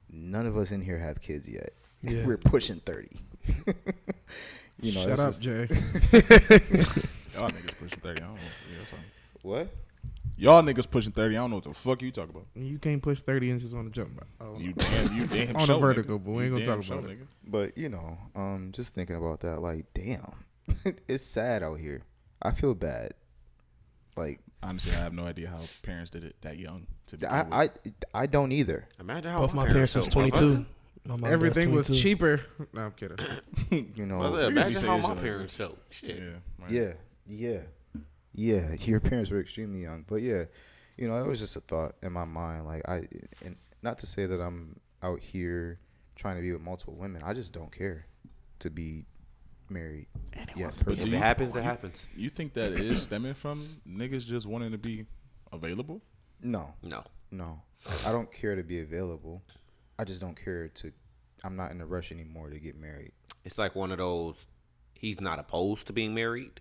None of us in here have kids yet. Yeah. We're pushing 30. Shut up, Jay. Y'all niggas pushing 30. I don't know. Yeah, something. What? Y'all niggas pushing 30. I don't know what the fuck you talk about. You can't push 30 inches on the jump. You damn On show, a vertical, nigga. but we ain't You gonna damn talk about show, it. nigga. But just thinking about that, like, damn, it's sad out here. I feel bad. Like, Honestly, I have no idea how parents did it that young. To begin I don't either. Imagine how Both my parents was felt, 22. My mom Everything was 22. cheaper. No, I'm kidding. motherfucker. Niggas be Imagine how saying my shit like parents felt. Shit. Yeah. Right. Yeah. Your parents were extremely young, but yeah, it was just a thought in my mind. Like and not to say that I'm out here trying to be with multiple women. I just don't care to be married. Yes, But If it happens, it happens. You think that is stemming from niggas just wanting to be available? No. No. I don't care to be available. I just don't care to. I'm not in a rush anymore to get married. It's like one of those. He's not opposed to being married,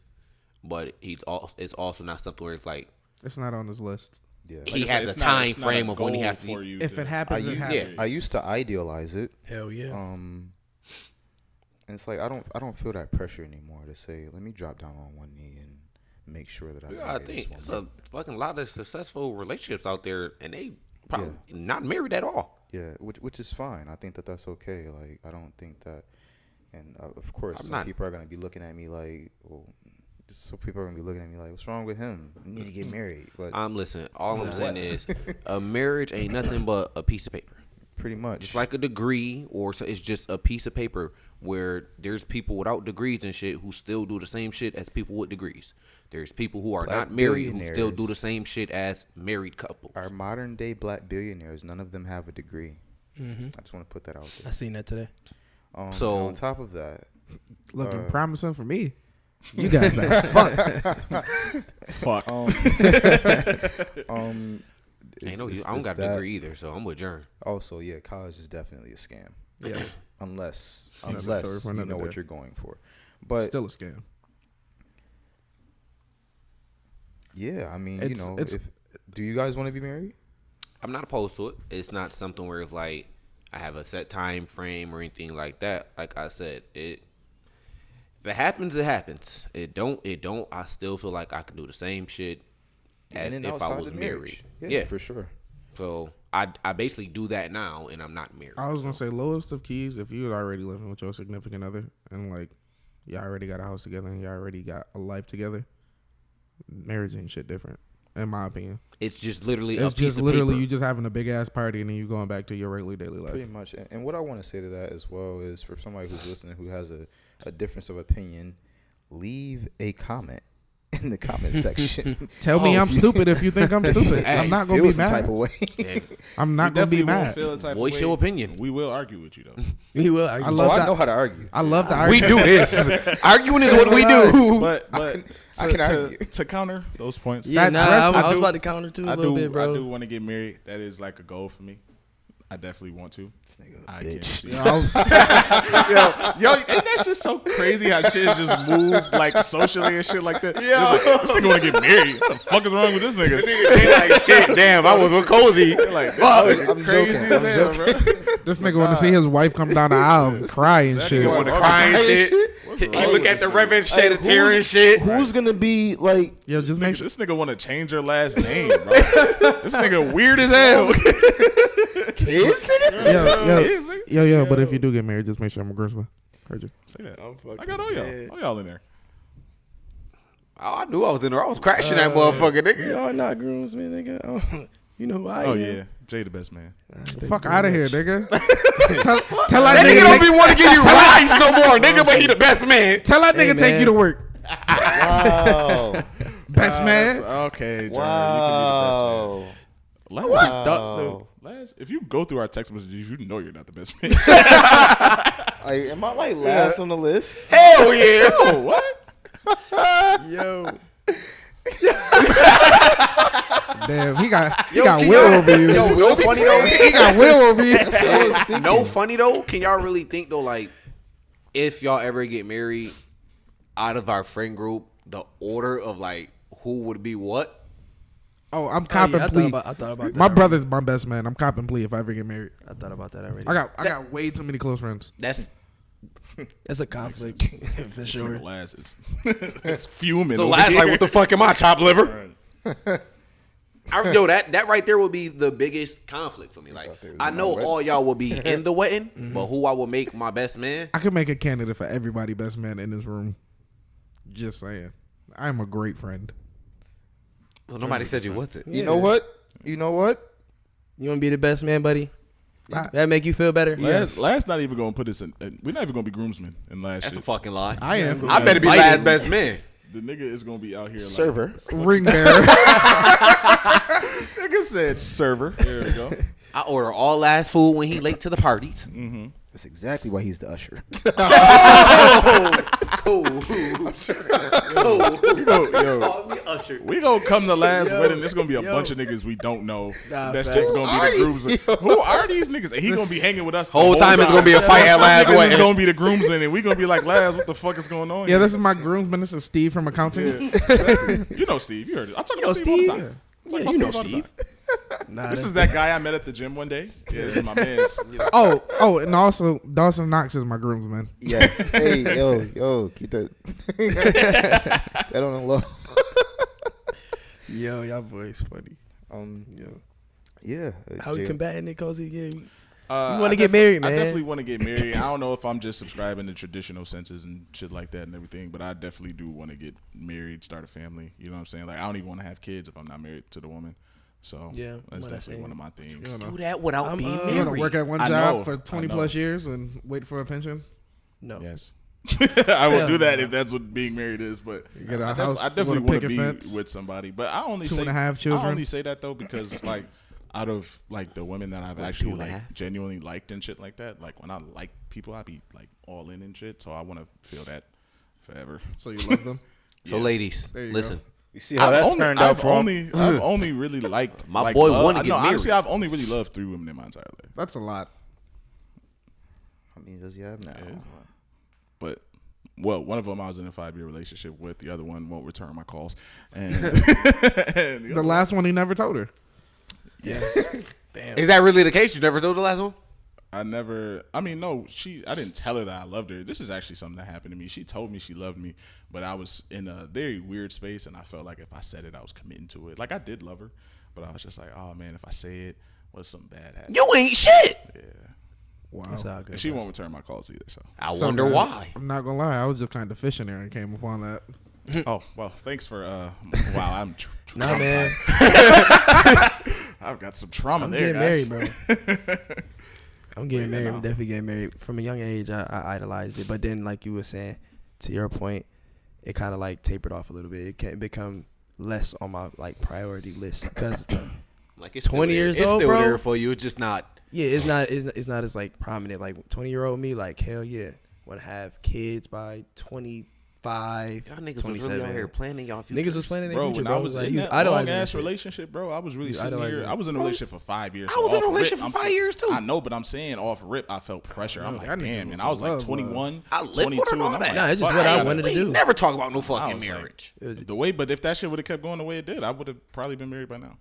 but it's also not something where it's like It's not on his list. Yeah. he Like I has said, a time frame of when he goal has to for be. you If to- it happens, it happens. I used to idealize it. Hell yeah. And it's like I don't feel that pressure anymore to say, let me drop down on one knee and make sure that I I marry think this it's woman. a fucking lot of successful relationships out there, and they Probably not married at all. Yeah, which is fine. I think that's okay. Like, I don't think that, and of course, some people are gonna be looking at me like, well, so people are gonna be looking at me like, what's wrong with him? You need to get married. But Listen. All I'm saying is, a marriage ain't nothing but a piece of paper. pretty much, Just like a degree, or so it's just a piece of paper where there's people without degrees and shit who still do the same shit as people with degrees. There's people who are Black not married who billionaires. still do the same shit as married couples. our modern day black billionaires, none of them have a degree. I just want to put that out I there. seen that today. So- and on top of that, Looking promising for me. You guys are fucked. Fuck. I don't got a degree either, so I'm with Jern. Also, yeah, college is definitely a scam. Yes. unless Another story for you another know what day. you're going for. But Still a scam. yeah, I mean, It's- do you guys want to be married? I'm not opposed to it. It's not something where it's like I have a set time frame or anything like that. Like I said, if it happens, it happens. It don't. I still feel like I can do the same shit as And if I outside was the married. marriage. Yeah. For sure. So I basically do that now, and I'm not married. I was gonna say lowest of keys if you already living with your significant other and like y'all already got a house together and y'all already got a life together. Marriage ain't shit different, in my opinion. It's just literally It's a piece just of literally paper. you just having a big ass party and then you going back to your regular daily life. Pretty much. And what I want to say to that as well is for somebody who's listening who has a difference of opinion, leave a comment in the comment section. Tell me I'm stupid if you think I'm stupid. I'm not gonna Feel be some type mad. of way. I'm not gonna be mad. Voice your opinion. We will argue with you though. We will argue. I love I that. know how to argue. I love the We argument. do this. Arguing is what we do. But I can argue. to counter those points. Yeah, That I dress was do- about to counter too a little bit, bro. I do want to get married. That is like a goal for me. I definitely want to. I can't see. Yo, ain't that shit so crazy how shit is just moved like socially and shit like that? Yo, this nigga want to get married. What the fuck is wrong with this nigga? Like, shit, damn, I was with Cozy. Like, this I'm crazy joking. as hell, bro. This nigga want to see his wife come down the aisle and cry and shit. Want to cry and shit. He look at the Reverend shed a tear and shit. Who's gonna be like? Yo, just make sure. This nigga want to change her last name, bro. This nigga weird as hell. Kids? Yo. But if you do get married, just make sure I'm a groomsman. Heard you. Say that. I'm fucking I got all y'all. dead. All y'all in there. Oh, I knew I was in there. I was crashing that motherfucker, nigga. Y'all not groomsmen, nigga. Oh, you know who I Oh am. yeah, Jay the best man. Fuck out of here, nigga. tell That that nigga don't nigga be want to give you rides no more, nigga, but he the best man. tell that nigga Hey, take man. you to work. Wow. Best man. Okay, John, Wow. you can be the best man. Last, so, last, if you go through our text messages, you know you're not the best man. Am I like last on the list? Hell yeah. Oh, what? Yo, Damn, he got will over you. Yo, no funny though. He got will over you. No funny though. Can y'all really think though, like, if y'all ever get married, out of our friend group, the order of like who would be what? Oh, I'm I copping thought plea. about that. My already. brother's my best man. I'm copping plea if I ever get married. I thought about that already. I got way too many close friends. That's It's a conflict for sure. Last is it's fuming. so over last like here. what the fuck am I, chopped liver? Yo, that right there would be the biggest conflict for me. Like, I know all y'all will be in the wedding, but who I will make my best man? I could make a candidate for everybody best man in this room. Just saying. I'm a great friend. Well, nobody said you wasn't. You know what? You know what? You want to be the best man, buddy? I- That make you feel better? Last not even gonna put us in. We're not even gonna be groomsmen in last That's a shit. fucking lie. I am. I better be last best man. The nigga is gonna be out here like Server. Ring bearer. Nigga said server. There we go. I order all last food when he late to the parties. That's exactly why he's the usher. Cool. Yo, Call me usher. we gonna come to last wedding. There's gonna be a bunch of niggas we don't know. Nah, That's facts. just gonna be the groomsmen. Who are these niggas? And he gonna be hanging with us the Whole time it's gonna be a fight at last Niggas is wedding. gonna be the groomsmen, and we gonna be like, Laz, what the fuck is going on? Yeah, here?" this is my groomsman. This is Steve from accounting. You know Steve. You heard it. I talk You about know Steve all the Steve? time. I talk Yeah, about you know all the Steve. time. Nah, This that's is that guy I met at the gym one day. Yeah, this is my man's. Oh, and also Dawson Knox is my groomsman. Yeah. Hey, yo, keep that. That on the low. Yo, y'all boys funny. Um, Yo, Yeah. How we Jay- combating it, Cozy? Yeah, you I want to get married, man. I definitely want to get married. I don't know if I'm just subscribing to traditional senses and shit like that and everything, but I definitely do want to get married, start a family. You know what I'm saying? Like, I don't even want to have kids if I'm not married to the woman. So Yeah, that's what I definitely say. one of my things. You know. Do that without I'm, being uh, You married. want to work at one I job know, for I 20 know. plus years and wait for a pension? No. Yes. I will Hell do that no. if that's what being married is, but You get a I house I with definitely a want to picket be fence, with somebody. But I only say 2.5 children. I only say that though because like out of like the women that I've actually 2.5? like genuinely liked and shit like that, like when I like people, I be like all in and shit. So I want to feel that forever. So you love them? So, Yeah. ladies, There you listen. You see how that turned out for him? I've only really liked My like, boy love- wanna get honestly, married. I've only really loved 3 women in my entire life. That's a lot. How many does he have now? Yeah. But well, one of them I was in a 5-year relationship with. The other one won't return my calls. And, and The last one he never told her. Yes. Damn. Is that really the case? You never told the last one? I didn't tell her that I loved her. This is actually something that happened to me. She told me she loved me, but I was in a very weird space, and I felt like if I said it, I was committing to it. Like, I did love her, but I was just like, oh, man, if I say it, what if something bad happens? You ain't shit. Yeah. Wow. That's all good. And she won't return my calls either, so. I So, wonder man, why. I'm not going to lie. I was just kind of fishing there and came upon that. Oh, well, thanks for, wow, I'm Nah, man. I've got some trauma I'm there, getting guys. married, bro. I'm getting married. no. I'm definitely getting married. From a young age, I idolized it. But then, like you were saying, to your point, it kind of like tapered off a little bit. It can become less on my like priority list because Like it's 20 still there. years it's old, still bro. there for you. It's just not. yeah, it's not as like prominent. Like 20-year-old me, like hell yeah, want to have kids by 25. Y'all niggas was really 27. out here planning y'all future. Niggas was planning their Bro, future, when bro. I was like, in you that idolizing long that ass shit. relationship, bro, I was really You sitting idolizing here. it. I was in a relationship for 5 years. I so was in a off relationship rip, for I'm 5 years, too. I know, but I'm saying off rip, I felt pressure. I'm No, like, y'all niggas damn, was and I was like love, 21, I lived 22, with her and and all I'm that. like, Nah, it's just fuck, what I gotta- wanted to We do. never talk about no I fucking was like- marriage. The way, but if that shit would have kept going the way it did, I would have probably been married by now.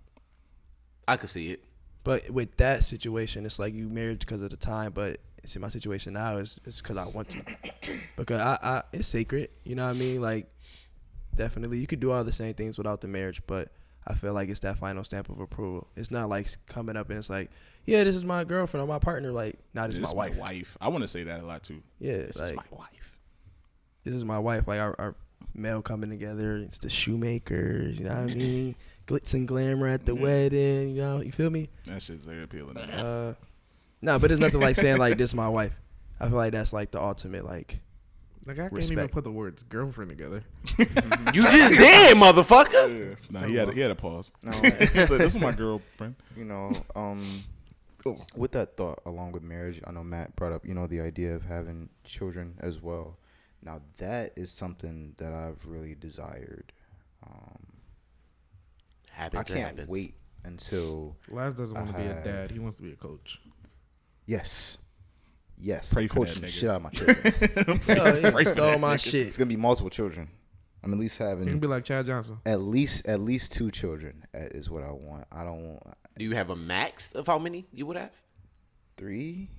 I could see it. But with that situation, it's like you married because of the time. But see, my situation now is because I want to, because I it's sacred. You know what I mean? Like, definitely, you could do all the same things without the marriage, but I feel like it's that final stamp of approval. It's not like coming up and it's like, yeah, this is my girlfriend or my partner. Like, nah, this is my wife. I want to say that a lot too. Yeah, This like is my wife. this is my wife. Like our male coming together. It's the shoemakers. You know what I mean? Glitz and glamour at the wedding. You know, you feel me? That shit's very appealing to me. No, but it's nothing like saying like this is my wife. I feel like that's like the ultimate like. Like, I can't even Respect. put the words girlfriend together. You just did, motherfucker. Nah, he had a pause. No, He said, "This is my girlfriend." you know, with that thought, along with marriage, I know Matt brought up, the idea of having children as well. Now, that is something that I've really desired. I can't wait until Laz doesn't want to be a have- dad. He wants to be a coach. yes, Pray for coaching that the nigga. shit out of my children. Yo, he stole my shit. It's gonna be multiple children. I'm at least He can having be like Chad Johnson. at least 2 children is what I want. I don't want Do you have a max of how many you would have? 3.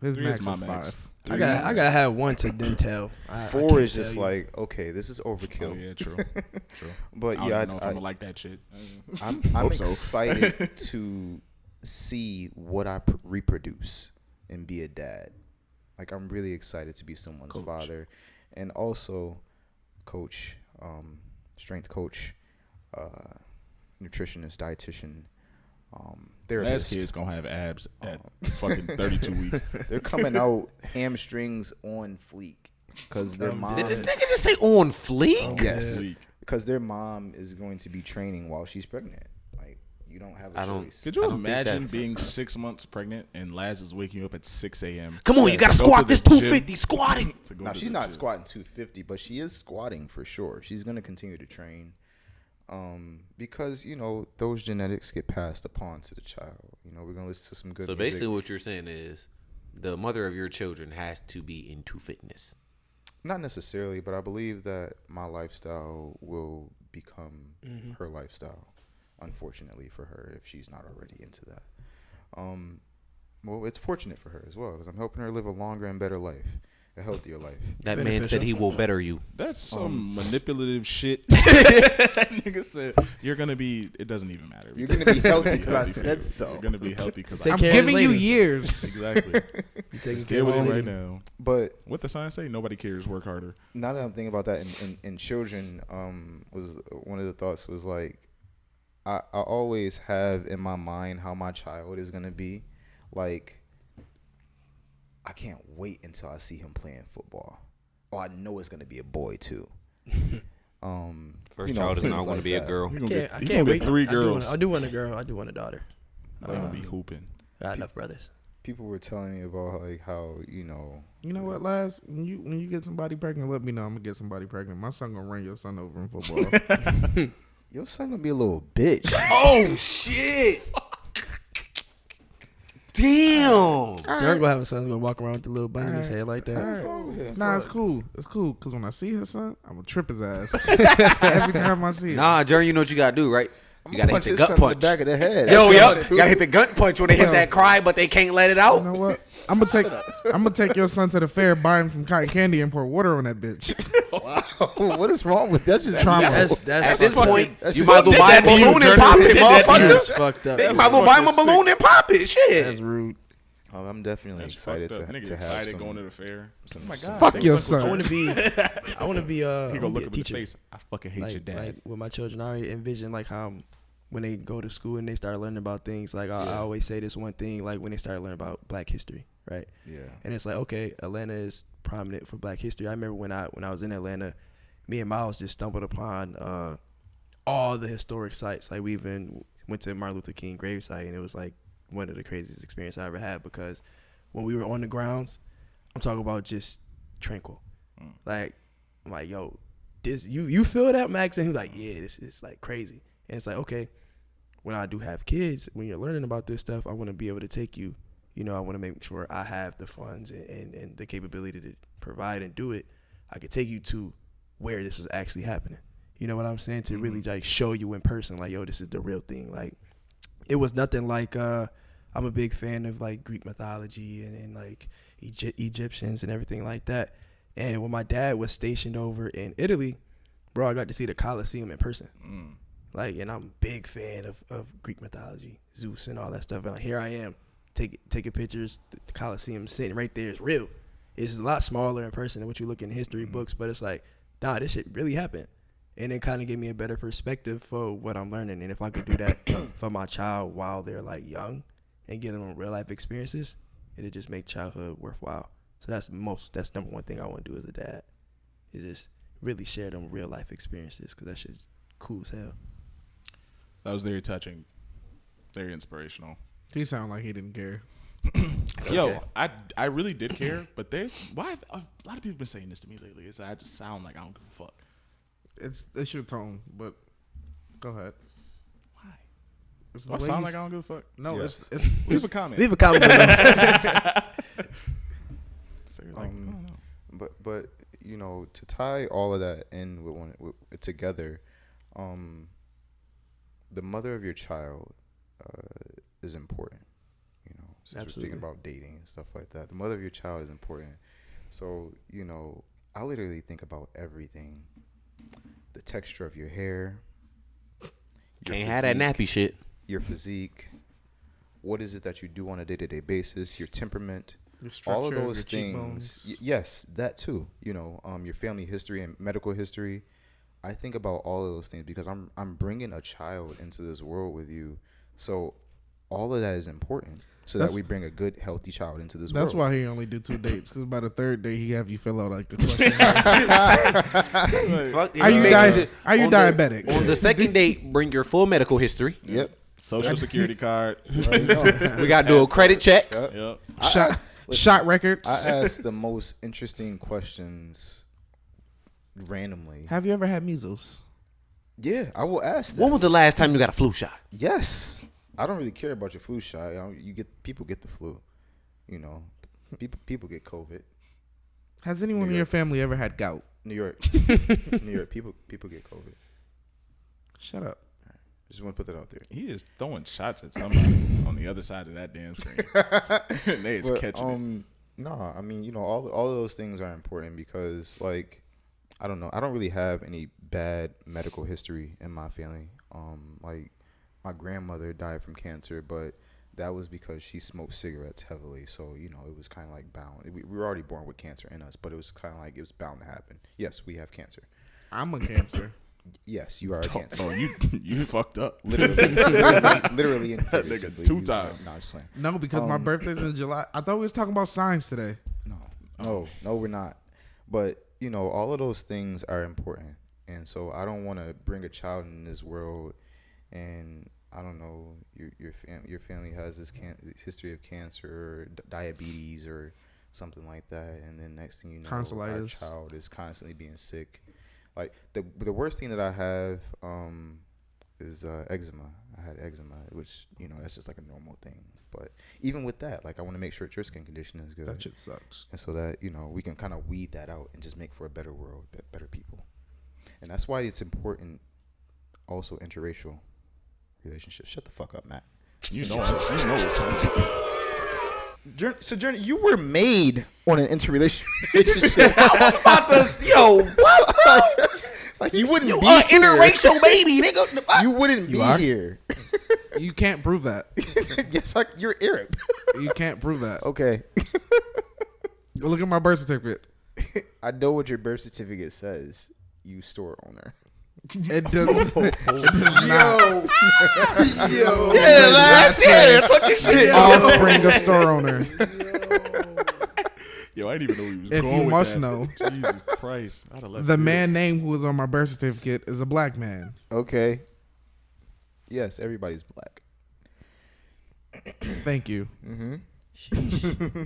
His 3 max is my is max. 5. I gotta have one to then tell. I 4 can't is just tell you. like, okay, this is Oh overkill. yeah, true. True. But I don't yeah, even know if I'm gonna like that shit. I'm Hope so. excited to see what I reproduce and be a dad. Like, I'm really excited to be someone's Coach. father, and also coach, strength coach, nutritionist, dietitian, Last therapist. kid's gonna have abs at fucking 32 weeks. They're coming out hamstrings on fleek because their mom. Did this nigga just say on fleek? Yes, Fleek. because their mom is going to be training while she's pregnant. Like, you don't have a I don't- choice. Could you I don't think imagine that's- being 6 months pregnant and Laz is waking you up at 6 a.m.? Come on, you gotta to go squat to this the gym 250 squatting. to go No, to she's the not gym. squatting 250, but she is squatting for sure. She's going to continue to train because, those genetics get passed upon to the child. We're going to listen to some good So music. basically, what you're saying is, the mother of your children has to be into fitness. Not necessarily, but I believe that my lifestyle will become her lifestyle, unfortunately for her, if she's not already into that. Well, it's fortunate for her as well because I'm helping her live a longer and better life. a healthier life. That man said he will better you. That's some manipulative shit. That nigga said you're gonna be. It doesn't even matter. You're gonna be healthy because I for you. said so. You're gonna be healthy because Take I'm care of giving it you later. years. exactly. You taking Just care deal of with it it right now. But What the sign say? Nobody cares. Work harder. now that I'm thinking about that, in children, was one of the thoughts was like, I always have in my mind how my child is gonna be. Like, I can't wait until I see him playing football. Oh, I know it's gonna be a boy too. First child is things not going to like be a that. girl. I can't wait. 3 I girls. do want a girl. I do want a daughter. They're gonna be hooping. Got enough brothers. People were telling me about like how You know what, Laz? When you get somebody pregnant, let me know. I'm gonna get somebody pregnant. My son gonna run your son over in football. your son gonna be a little bitch. Oh, shit. Damn. Jared gonna have a son gonna walk around with the little bun in his head like that. Alright. Nah, it's cool. It's cool. Cause when I see his son, I'm gonna trip his ass every time I see him. Nah, Jerry, you know what you got to do, right? You got to hit the his gut son in punch. the back of the head. Yo, That's yo, what I do. got to hit the gut punch when they hit that cry, but they can't let it You out. know what? I'm gonna take your son to the fair, buy him some cotton candy, and pour water on that bitch. What is wrong with that's just Trauma. That's At this point, that's you just- might as well buy a balloon and pop it, that's motherfucker. fucked up. You might as well buy him a balloon and pop it. Shit. That's rude. I'm definitely That's excited fucked up. to Nigga have excited some. going to the fair. Oh my god. Fuck they your suck with son. I want to be. I want to be. He I gonna wanna be look him a in the teacher. face. I fucking hate your dad. Like with my children, I already envision like how when they go to school and they start learning about things. Like I always say this one thing, like when they start learning about Black history, right? Yeah. And it's like, okay, Atlanta is prominent for Black history. I remember when I was in Atlanta, me and Miles just stumbled upon all the historic sites. Like we even went to Martin Luther King gravesite, and it was like one of the craziest experiences I ever had because when we were on the grounds, I'm talking about just tranquil. Like I'm like, yo, this you feel that, Max? And he's like, yeah, this is like crazy. And it's like, okay, when I do have kids, when you're learning about this stuff, I want to be able to take you. You know, I want to make sure I have the funds and the capability to provide and do it. I could take you to where this was actually happening. You know what I'm saying? To really like show you in person, like, yo, this is the real thing. Like, it was nothing like I'm a big fan of like Greek mythology and like Egyptians and everything like that. And when my dad was stationed over in Italy, bro, I got to see the Colosseum in person. Like, and I'm a big fan of Greek mythology, Zeus and all that stuff. And like, here I am, taking pictures. The Colosseum sitting right there. It's real. It's a lot smaller in person than what you look in history books, but it's like, nah, this shit really happened. And it kind of gave me a better perspective for what I'm learning. And if I could do that for my child while they're like young and give them real life experiences, it'll just make childhood worthwhile. So that's number one thing I want to do as a dad, is just really share them real life experiences, because that shit's cool as hell. That was very touching, very inspirational. He sounded like he didn't care. Yo, Okay. I really did care, but a lot of people been saying this to me lately. Is that I just sound like I don't give a fuck. It's your tone, but go ahead. Why? It's Do I the way sound you- like I don't give a fuck? No, Yes. it's Leave a comment. Leave a comment below. Say like, I don't know. But you know, to tie all of that in together, the mother of your child is important. You know, since we're Absolutely. speaking about dating and stuff like that, the mother of your child is important. So you know, I literally think about everything: the texture of your hair, your Can't have that physique, nappy shit. your physique. What is it that you do on a day-to-day basis? Your temperament. your All of structure, those your things, cheekbones. yes, that too. You know, your family history and medical history. I think about all of those things because I'm bringing a child into this world with you, so all of that is important. So that That's- we bring a good, healthy child into this world. That's why he only do 2 dates. Because by the 3rd day, he have you fill out like a question. Fuck, Are you basically, are you on the- diabetic? On the second date, bring your full medical history. Yep. Social security card. Right, no. We got to do a credit check. Yep. Yep. Shot records. I ask the most interesting questions randomly. Have you ever had measles? Yeah, I will ask that. When was the last time you got a flu shot? Yes, I don't really care about your flu shot. People get the flu, you know. People get COVID. Has anyone in your family ever had gout? New York, New York. People get COVID. Shut up. Just want to put that out there. He is throwing shots at somebody on the other side of that damn screen. They is But, catching it. No, I mean, all of those things are important because, like, I don't know. I don't really have any bad medical history in my family. Like, my grandmother died from cancer, but that was because she smoked cigarettes heavily. So, it was kind of like bound. We were already born with cancer in us, but it was kind of like it was bound to happen. Yes, we have cancer. I'm a cancer. Yes, you are a cancer. Oh, you fucked up. Literally and That nigga 2 times. No, I'm just playing. No, because my birthday's in July. I thought we was talking about signs today. No, we're not. But all of those things are important, and so I don't want to bring a child in this world, and I don't know, your family has this history of cancer or diabetes or something like that, and then next thing you know, our child is constantly being sick. Like the worst thing that I have is eczema. I had eczema, which that's just like a normal thing. But even with that, like I want to make sure that your skin condition is good. That shit sucks. And so that we can kind of weed that out and just make for a better world, better people. And that's why it's important. Also, interracial relationships. Shut the fuck up, Matt. So, Journey, you were made on an interrelationship. I was about to, what, bro? Like you wouldn't You be are here. interracial, baby, nigga. You wouldn't be here. You can't prove that. Yes, you're Arab. You can't prove that. Okay. Go look at my birth certificate. I know what your birth certificate says. You store owner. It does. It does not. Yo. Yeah, talk your shit. Offspring of store owner. Yo, I didn't even know he was If going you with must that. know, Jesus Christ. I'd have left the it man name who was on my birth certificate is a black man. Okay. Yes, everybody's black. Thank you. Mm-hmm.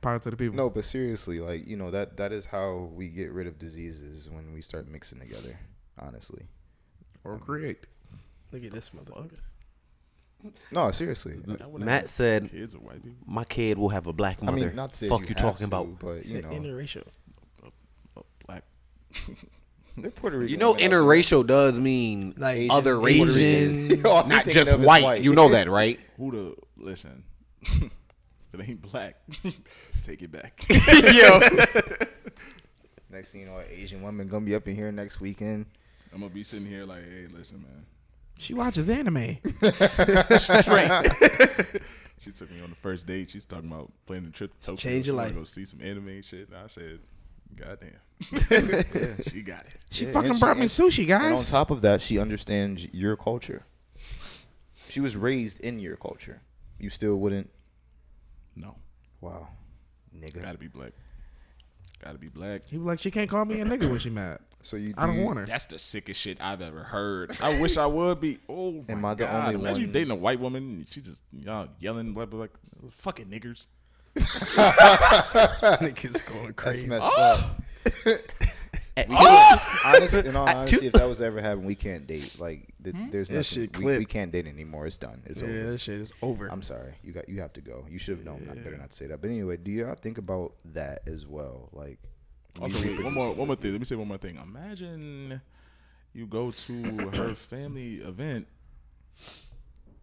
Power to the people. No, but seriously, like that is how we get rid of diseases when we start mixing together. Honestly. Or create. Look at this motherfucker. No, seriously. Matt said, Kids or white people. "My kid will have a black I mother." mean, not to say Fuck you have talking to, about? but Interracial. Black. they're Puerto Rican. You know, women out interracial does mean Like other Asian. races, All I'm not thinking just of is white. You know that, right? Listen. If it ain't black, take it back. Yo, Next thing you know, an Asian woman gonna be up in here next weekend. I'm gonna be sitting here like, hey, listen, man. She watches anime. straight. She took me on the first date. She's talking about planning a trip to Tokyo. Change your She wanna life. Go see some anime and shit. And I said, goddamn. She got it. She Yeah, fucking and brought me sushi, And on guys. top of that, she understands your culture. She was raised in your culture. You still wouldn't. No. Wow, nigga. Gotta be black. Gotta be black. He was like, she can't call me a nigga when she mad. So you? I don't want her. That's the sickest shit I've ever heard. I wish I would be. Oh my Am I the God. only Imagine you one- dating a white woman and she just yelling like fucking niggers. Niggas going That's crazy. messed up. Honestly, in all honesty, if that was ever happen, we can't date. Like, there's That nothing. shit We clip. can't date anymore. It's done. It's Yeah, over. that shit is over. I'm sorry. You have to go. You should have known. I better not say that. But anyway, do y'all think about that as well? Like, Also, wait, one more thing. Let me say one more thing. Imagine you go to her family event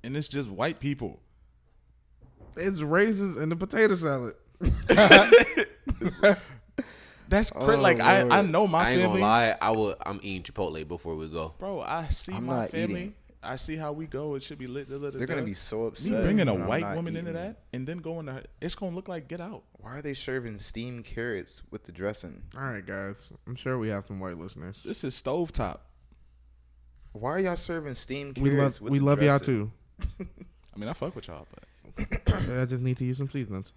and it's just white people. It's raisins and the potato salad. That's Oh, like I Lord. know my I ain't family. gonna lie. I'm eating Chipotle before we go. Bro, I see I'm my not family. eating. I see how we go. It should be lit. they're gonna be so upset. Me bringing a when I'm white not woman into eating. that and then going to it's gonna look like Get Out. Why are they serving steamed carrots with the dressing? All right, guys. I'm sure we have some white listeners. This is stovetop. Why are y'all serving steamed We carrots love with the y'all dressing? too. I mean, I fuck with y'all, but I just need to use some seasonings.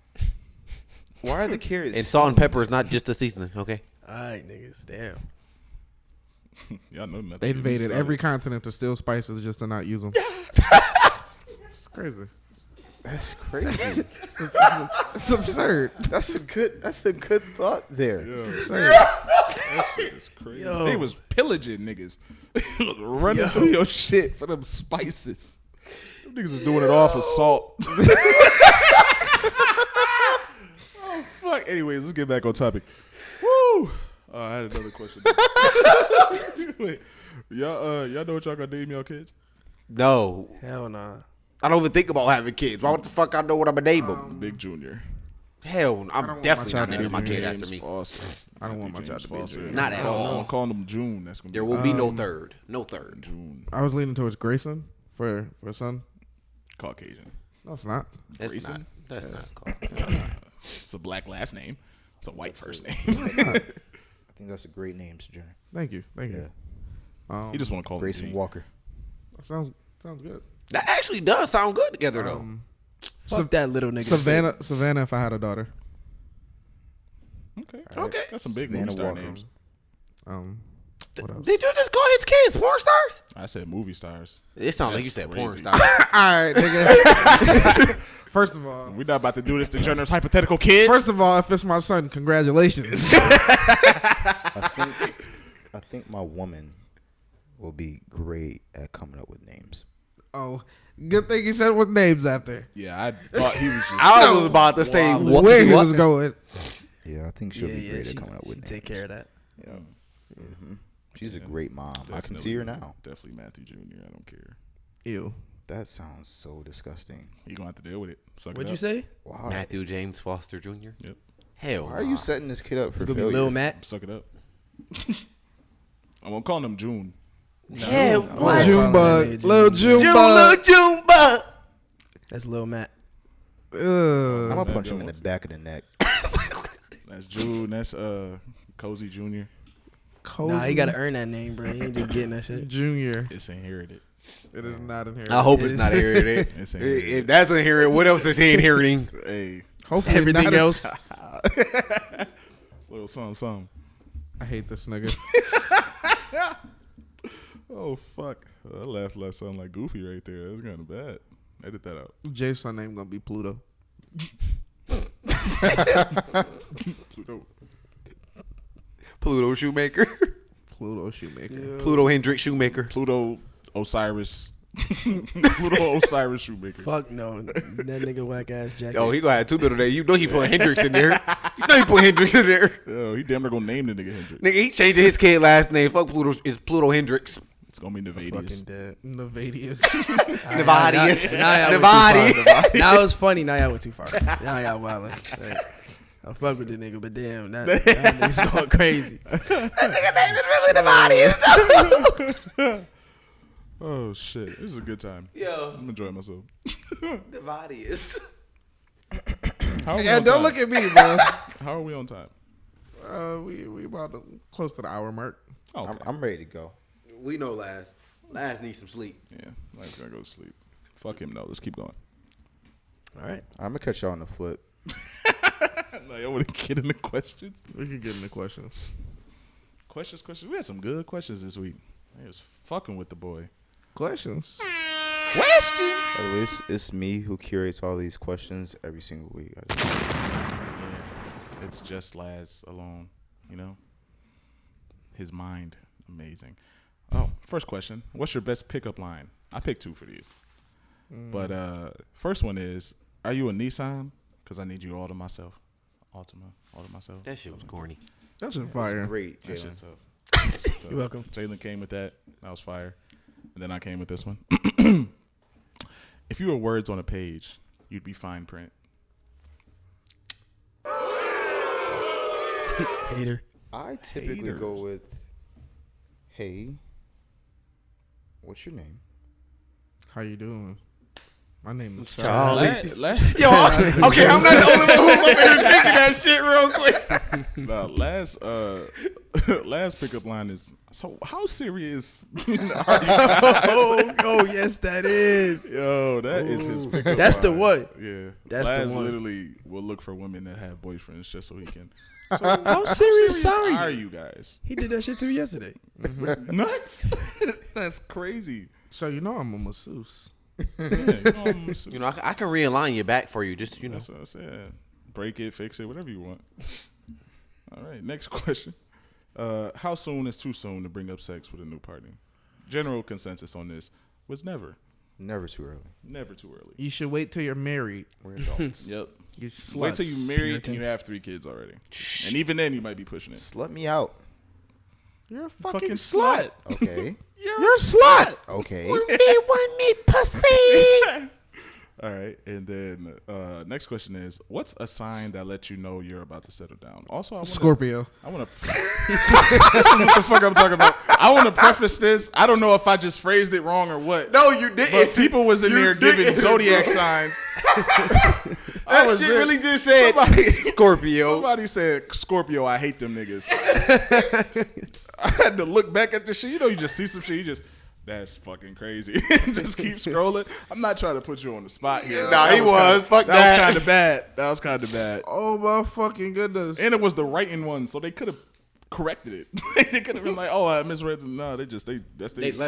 Why are the carrots? And salt and pepper is not just a seasoning, okay? Alright, niggas. Damn. y'all know nothing. They Get me invaded started. every continent to steal spices just to not use them. It's crazy. That's crazy. It's absurd. That's a good thought there. Yeah. Absurd. That shit is crazy. Yo. They was pillaging niggas, running through your shit for them spices. Them niggas was doing it all for salt. Oh fuck. Anyways, let's get back on topic. Woo. I had another question. Wait, y'all know what y'all gonna name y'all kids? No, Hell nah. I don't even think about having kids. Why the fuck I know what I'm gonna name them? Big Junior. Hell, I don't I'm want definitely my not child to naming be my Junior. kid after James me. Foster. I don't want my James child to be Foster. Junior. Not at all. I'm calling him June. That's gonna There be will be no third. No third. June. I was leaning towards Grayson for a son. Caucasian. No, it's not. That's Grayson? not. That's not called. It's a black last name. It's a white first name. I think that's a great name, Sojourner. Thank you. Yeah. You just want to call him Grayson G. Walker. Sounds good. That actually does sound good together, though. Fuck that little nigga. Savannah. If I had a daughter. Okay. All right. Okay. That's some big Savannah movie star Walker. names. What else? Did you just call his kids porn stars? I said movie stars. It sounded like you That's said porn crazy. stars. All right, nigga. First of all, We're not about to do this to Jenner's hypothetical kids. if it's my son, congratulations. I think my woman will be great at coming up with names. Oh, good thing you said with names after. Yeah, I thought he was just. I was about to say what? Where he was going. Yeah, I think she'll be great she, at coming up with names. take care of that. Yeah. She's a great mom. I can see her now. Definitely Matthew Jr. I don't care. Ew. That sounds so disgusting. He gonna have to deal with it. Suck What'd it you up. say? Why? Matthew James Foster Jr. Yep. Hell, Why are you setting this kid up for It's gonna be failure? Lil Matt. Suck it up. I'm gonna call him June. Hell, what? Junebug. Lil Junebug. Little Junebug. That's Lil Matt. I'm Ugh. gonna punch him in the back of the neck. That's June. That's Cozy Jr. Cozy Nah, he gotta earn that name, bro. He ain't just getting that shit. Junior. It's inherited. It is not inherited. I hope it's not inherited. It's inherited. If that's inherited, what else is he inheriting? Hey, Hopefully Everything not. else. little something. I hate this nigga. Oh fuck! I laughed like something like Goofy right there. That's kind of bad. Edit that out. Jay's son name gonna be Pluto. Pluto. Pluto Shoemaker. Pluto Shoemaker. Pluto Hendrick Shoemaker. Pluto Osiris. Pluto Osiris Shoemaker. Fuck no. That nigga whack ass jacket. Oh, he gonna have two middle names. You know he put Hendricks in there. You know he put Hendricks in there. Yo, he damn near gonna name the nigga Hendrix. Nigga, he changing his kid last name. Fuck Pluto. It's Pluto Hendricks. It's gonna be fucking Nevadius. dead. Nevadius. Nevadius. Nevadius. Now it was funny. Now y'all went too far. Now y'all wildin'. Like, I fuck with the nigga, but damn, that nigga's going crazy. That nigga name is really Nevadius. Oh shit! This is a good time. Yo, I'm enjoying myself. Nevadius. How are we Yeah, on don't time? look at me, bro. How are we on time? We about to, close to the hour mark. Oh, okay. I'm ready to go. We know Laz. Laz needs some sleep. Yeah, I'm gonna go to sleep. Fuck him. No, let's keep going. All right. I'm gonna catch y'all on the flip. No, y'all want to get into questions? We can get into questions. Questions. We had some good questions this week. I was fucking with the boy. Questions. By the way, it's me who curates all these questions every single week. Yeah, it's just Laz alone. You know, his mind, amazing. Oh, first question: what's your best pickup line? I picked two for these, but first one is: are you a Nissan? Because I need you all to myself. All to myself. That shit was corny. That's a fire. Great, That Jalen. shit's tough. You're welcome. Jalen came with that. That was fire. And then I came with this one. If you were words on a page, you'd be fine print. Hater. I typically Haters. go with, hey, what's your name? How you doing? My name is Charlie. Yo, Okay, I'm not the only one who's over here thinking that shit real quick. no, last pickup line is, so how serious are you? Oh, yes, that is. Yo, that is his pickup That's the line. what? Yeah. That's the Laz one. literally will look for women that have boyfriends just so he can. How serious are are you guys? He did that shit to me yesterday. Nuts? That's crazy. So you know I'm a masseuse. Yeah, You know, I can realign your back for you. Just, you know. that's what I said. Break it, fix it, whatever you want. All right, next question. How soon is too soon to bring up sex with a new partner? General consensus on this was never. Never too early. Never too early. You should wait till you're married. We're adults. Yep. You Wait till sluts. you married and you have 3 kids already. And even then, you might be pushing it. Slut me out. You're a Fucking fucking slut. Okay. You're You're a slut. Okay. want me pussy. All right, and then next question is, what's a sign that lets you know you're about to settle down? Also, Scorpio. I want to. This is what the fuck I'm talking about. I want to preface this. I don't know if I just phrased it wrong or what. No, you didn't. But people was in there giving zodiac signs. That shit really just said Scorpio. Somebody said Scorpio. I hate them niggas. I had to look back at the shit. You know, you just see some shit. You just. That's fucking crazy. Just keep scrolling. I'm not trying to put you on the spot here. Nah, he was. Fuck that. That was kind of bad. That was kind of bad. Oh my fucking goodness! And it was the writing one, so they could have corrected it. They could have been like, "Oh, I misread." No, that's their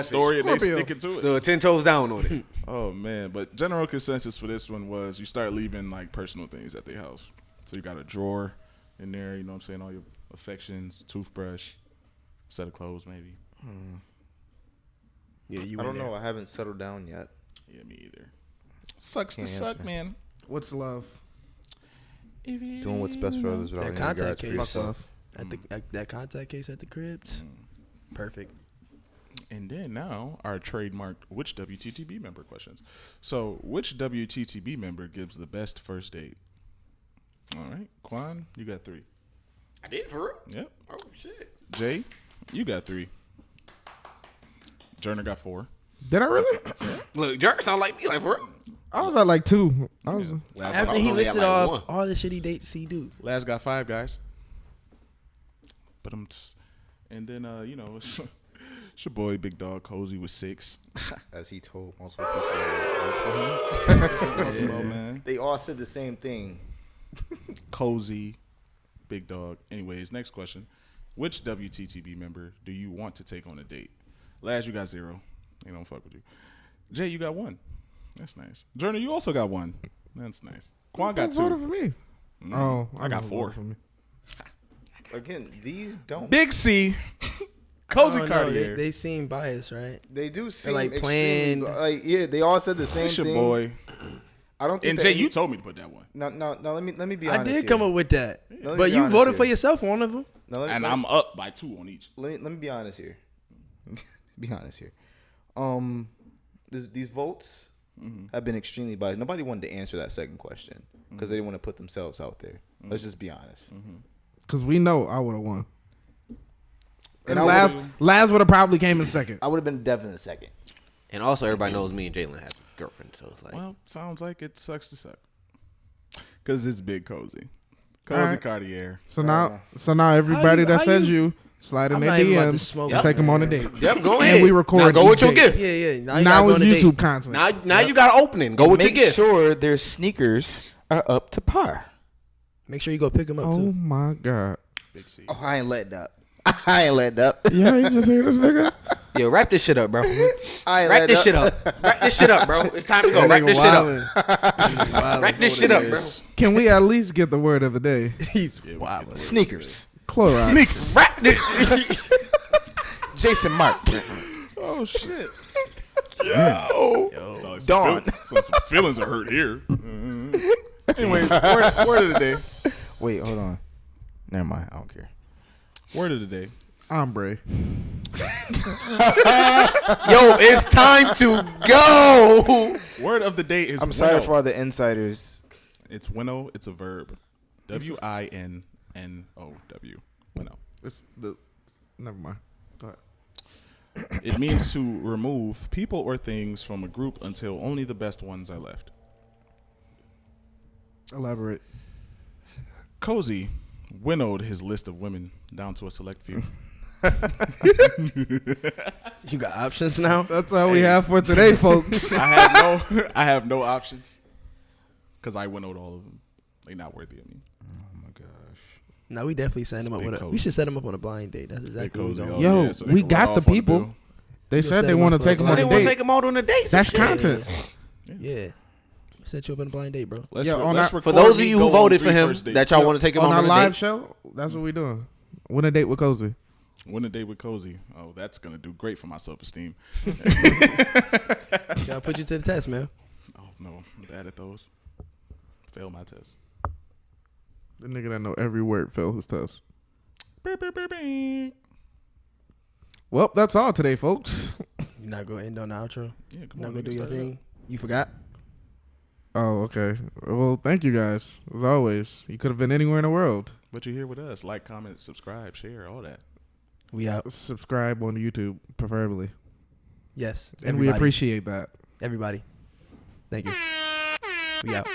story and they sticking to it. Still 10 toes down on it. Oh man, but general consensus for this one was you start leaving like personal things at their house. So you got a drawer in there. You know what I'm saying? All your affections, toothbrush, set of clothes, maybe. Yeah, you. I don't know. I haven't settled down yet. Yeah, me either. Sucks Can't to suck, answer. man. What's love? Doing what's best for others without That any contact regards for case. yourself. At that contact case at the cribs. Perfect. And then now our trademarked which WTTB member questions. So which WTTB member gives the best first date? All right, Quan, you got 3. I did for real? Yep. Oh, shit. Jay, you got 3. Jerner got 4. Did I really? Look, Jerk sound like me, like for real. I was at like 2. I was. Last, After I he only had listed like off one. all the shitty dates he do. last got 5, guys. But and then you know, it's your boy Big Dog Cozy with 6. As he told multiple people. Talking about, man. They all said the same thing. Cozy, Big Dog. Anyways, next question. Which WTTB member do you want to take on a date? Laz, you got 0. They don't fuck with you. Jay, you got 1. That's nice. Journey, you also got 1. That's nice. Quan got 2. Voted for me. Oh, I got know who 4. voted for me. Again, these don't. Big C, Cozy Oh, no, Cartier. they seem biased, right? They do seem like extremely- planned. Like yeah, they all said the same It's your thing. boy. I don't think. And that Jay, any- you told me to put that one. No. Let me be I honest. did come up with that, Let me but be you honest voted here. for yourself on one of them. No, let me- And let me- I'm up by 2 on each. Let me be honest here. Be honest here. These votes have been extremely biased. Nobody wanted to answer that second question because they didn't want to put themselves out there. Let's just be honest. Because we know I would have won. And I Laz would have probably came in second. I would have been definitely second. And also, everybody knows me and Jalen have girlfriends, so it's like, Well, sounds like it sucks to suck. Because it's Big Cozy. All Cozy right. Cartier. So now everybody that how says you- you slide in I'm their not even about to DMs smoke. and take them on a date. yep, go And ahead. we record Now go each with your date. gift. Yeah. Now you Now gotta it's go on a YouTube date. content. Now you got to open it. Go with your Make gift. sure their sneakers are up to par. Make sure you go pick them up Oh too. my god. Big C. Oh, I ain't letting up. I ain't letting up. Yeah, you just hear this nigga? Yo, wrap this shit up, bro. I ain't Wrap letting this shit up. Wrap this shit up, bro. It's time to go. Wrap this shit up. Wrap this shit up, bro. Can we at least get the word of the day? He's wild. Sneakers. Clorox. Sneakers. Wrap this. Jason Mark. Oh, shit. Yo. Dawn. Some feelings are hurt here. Anyway, word of the day. Wait, hold on. Never mind. I don't care. Word of the day. Ombre. Yo, it's time to go. Word of the day is I'm sorry winnow. for all the insiders. It's winnow. It's a verb. WINNOW. Winnow. It's the. Never mind. Go ahead. It means to remove people or things from a group until only the best ones are left. Elaborate. Cozy winnowed his list of women down to a select few. You got options now. That's all we have for today, folks. I have no options because I winnowed all of them. They not worthy of me. Oh my gosh. No, we definitely set him up Big with a. cozy. We should set him up on a blind date. That's exactly what we Cozy. doing. Oh, Yo, yeah, so they we can got run the off on people. bill. They Just said set they him want to up for a take them So on they a want to date. take them out on a date. That's some shit. content. Yeah. Set you up on a blind date, bro. Let's Yeah, on let's our- For record those of me you go who on voted for 3 him, first dates. that y'all want to take him On on our a live date. show, that's what we doing. Win a date with Cozy. Win a date with Cozy. Oh, that's gonna do great for my self-esteem. Gotta put you to the test, man. Oh no, I'm bad at those. Fail my test. The nigga that know every word failed his test. Beep, beep, beep, beep. Well, that's all today, folks. You not gonna end on the outro? Yeah, come Not on, gonna nigga, do your start it up. thing? You forgot? Oh, okay. Well, thank you guys. As always, you could have been anywhere in the world. But you're here with us. Like, comment, subscribe, share, all that. We out. Subscribe on YouTube, preferably. Yes. And we appreciate that. Everybody. Thank you. We out.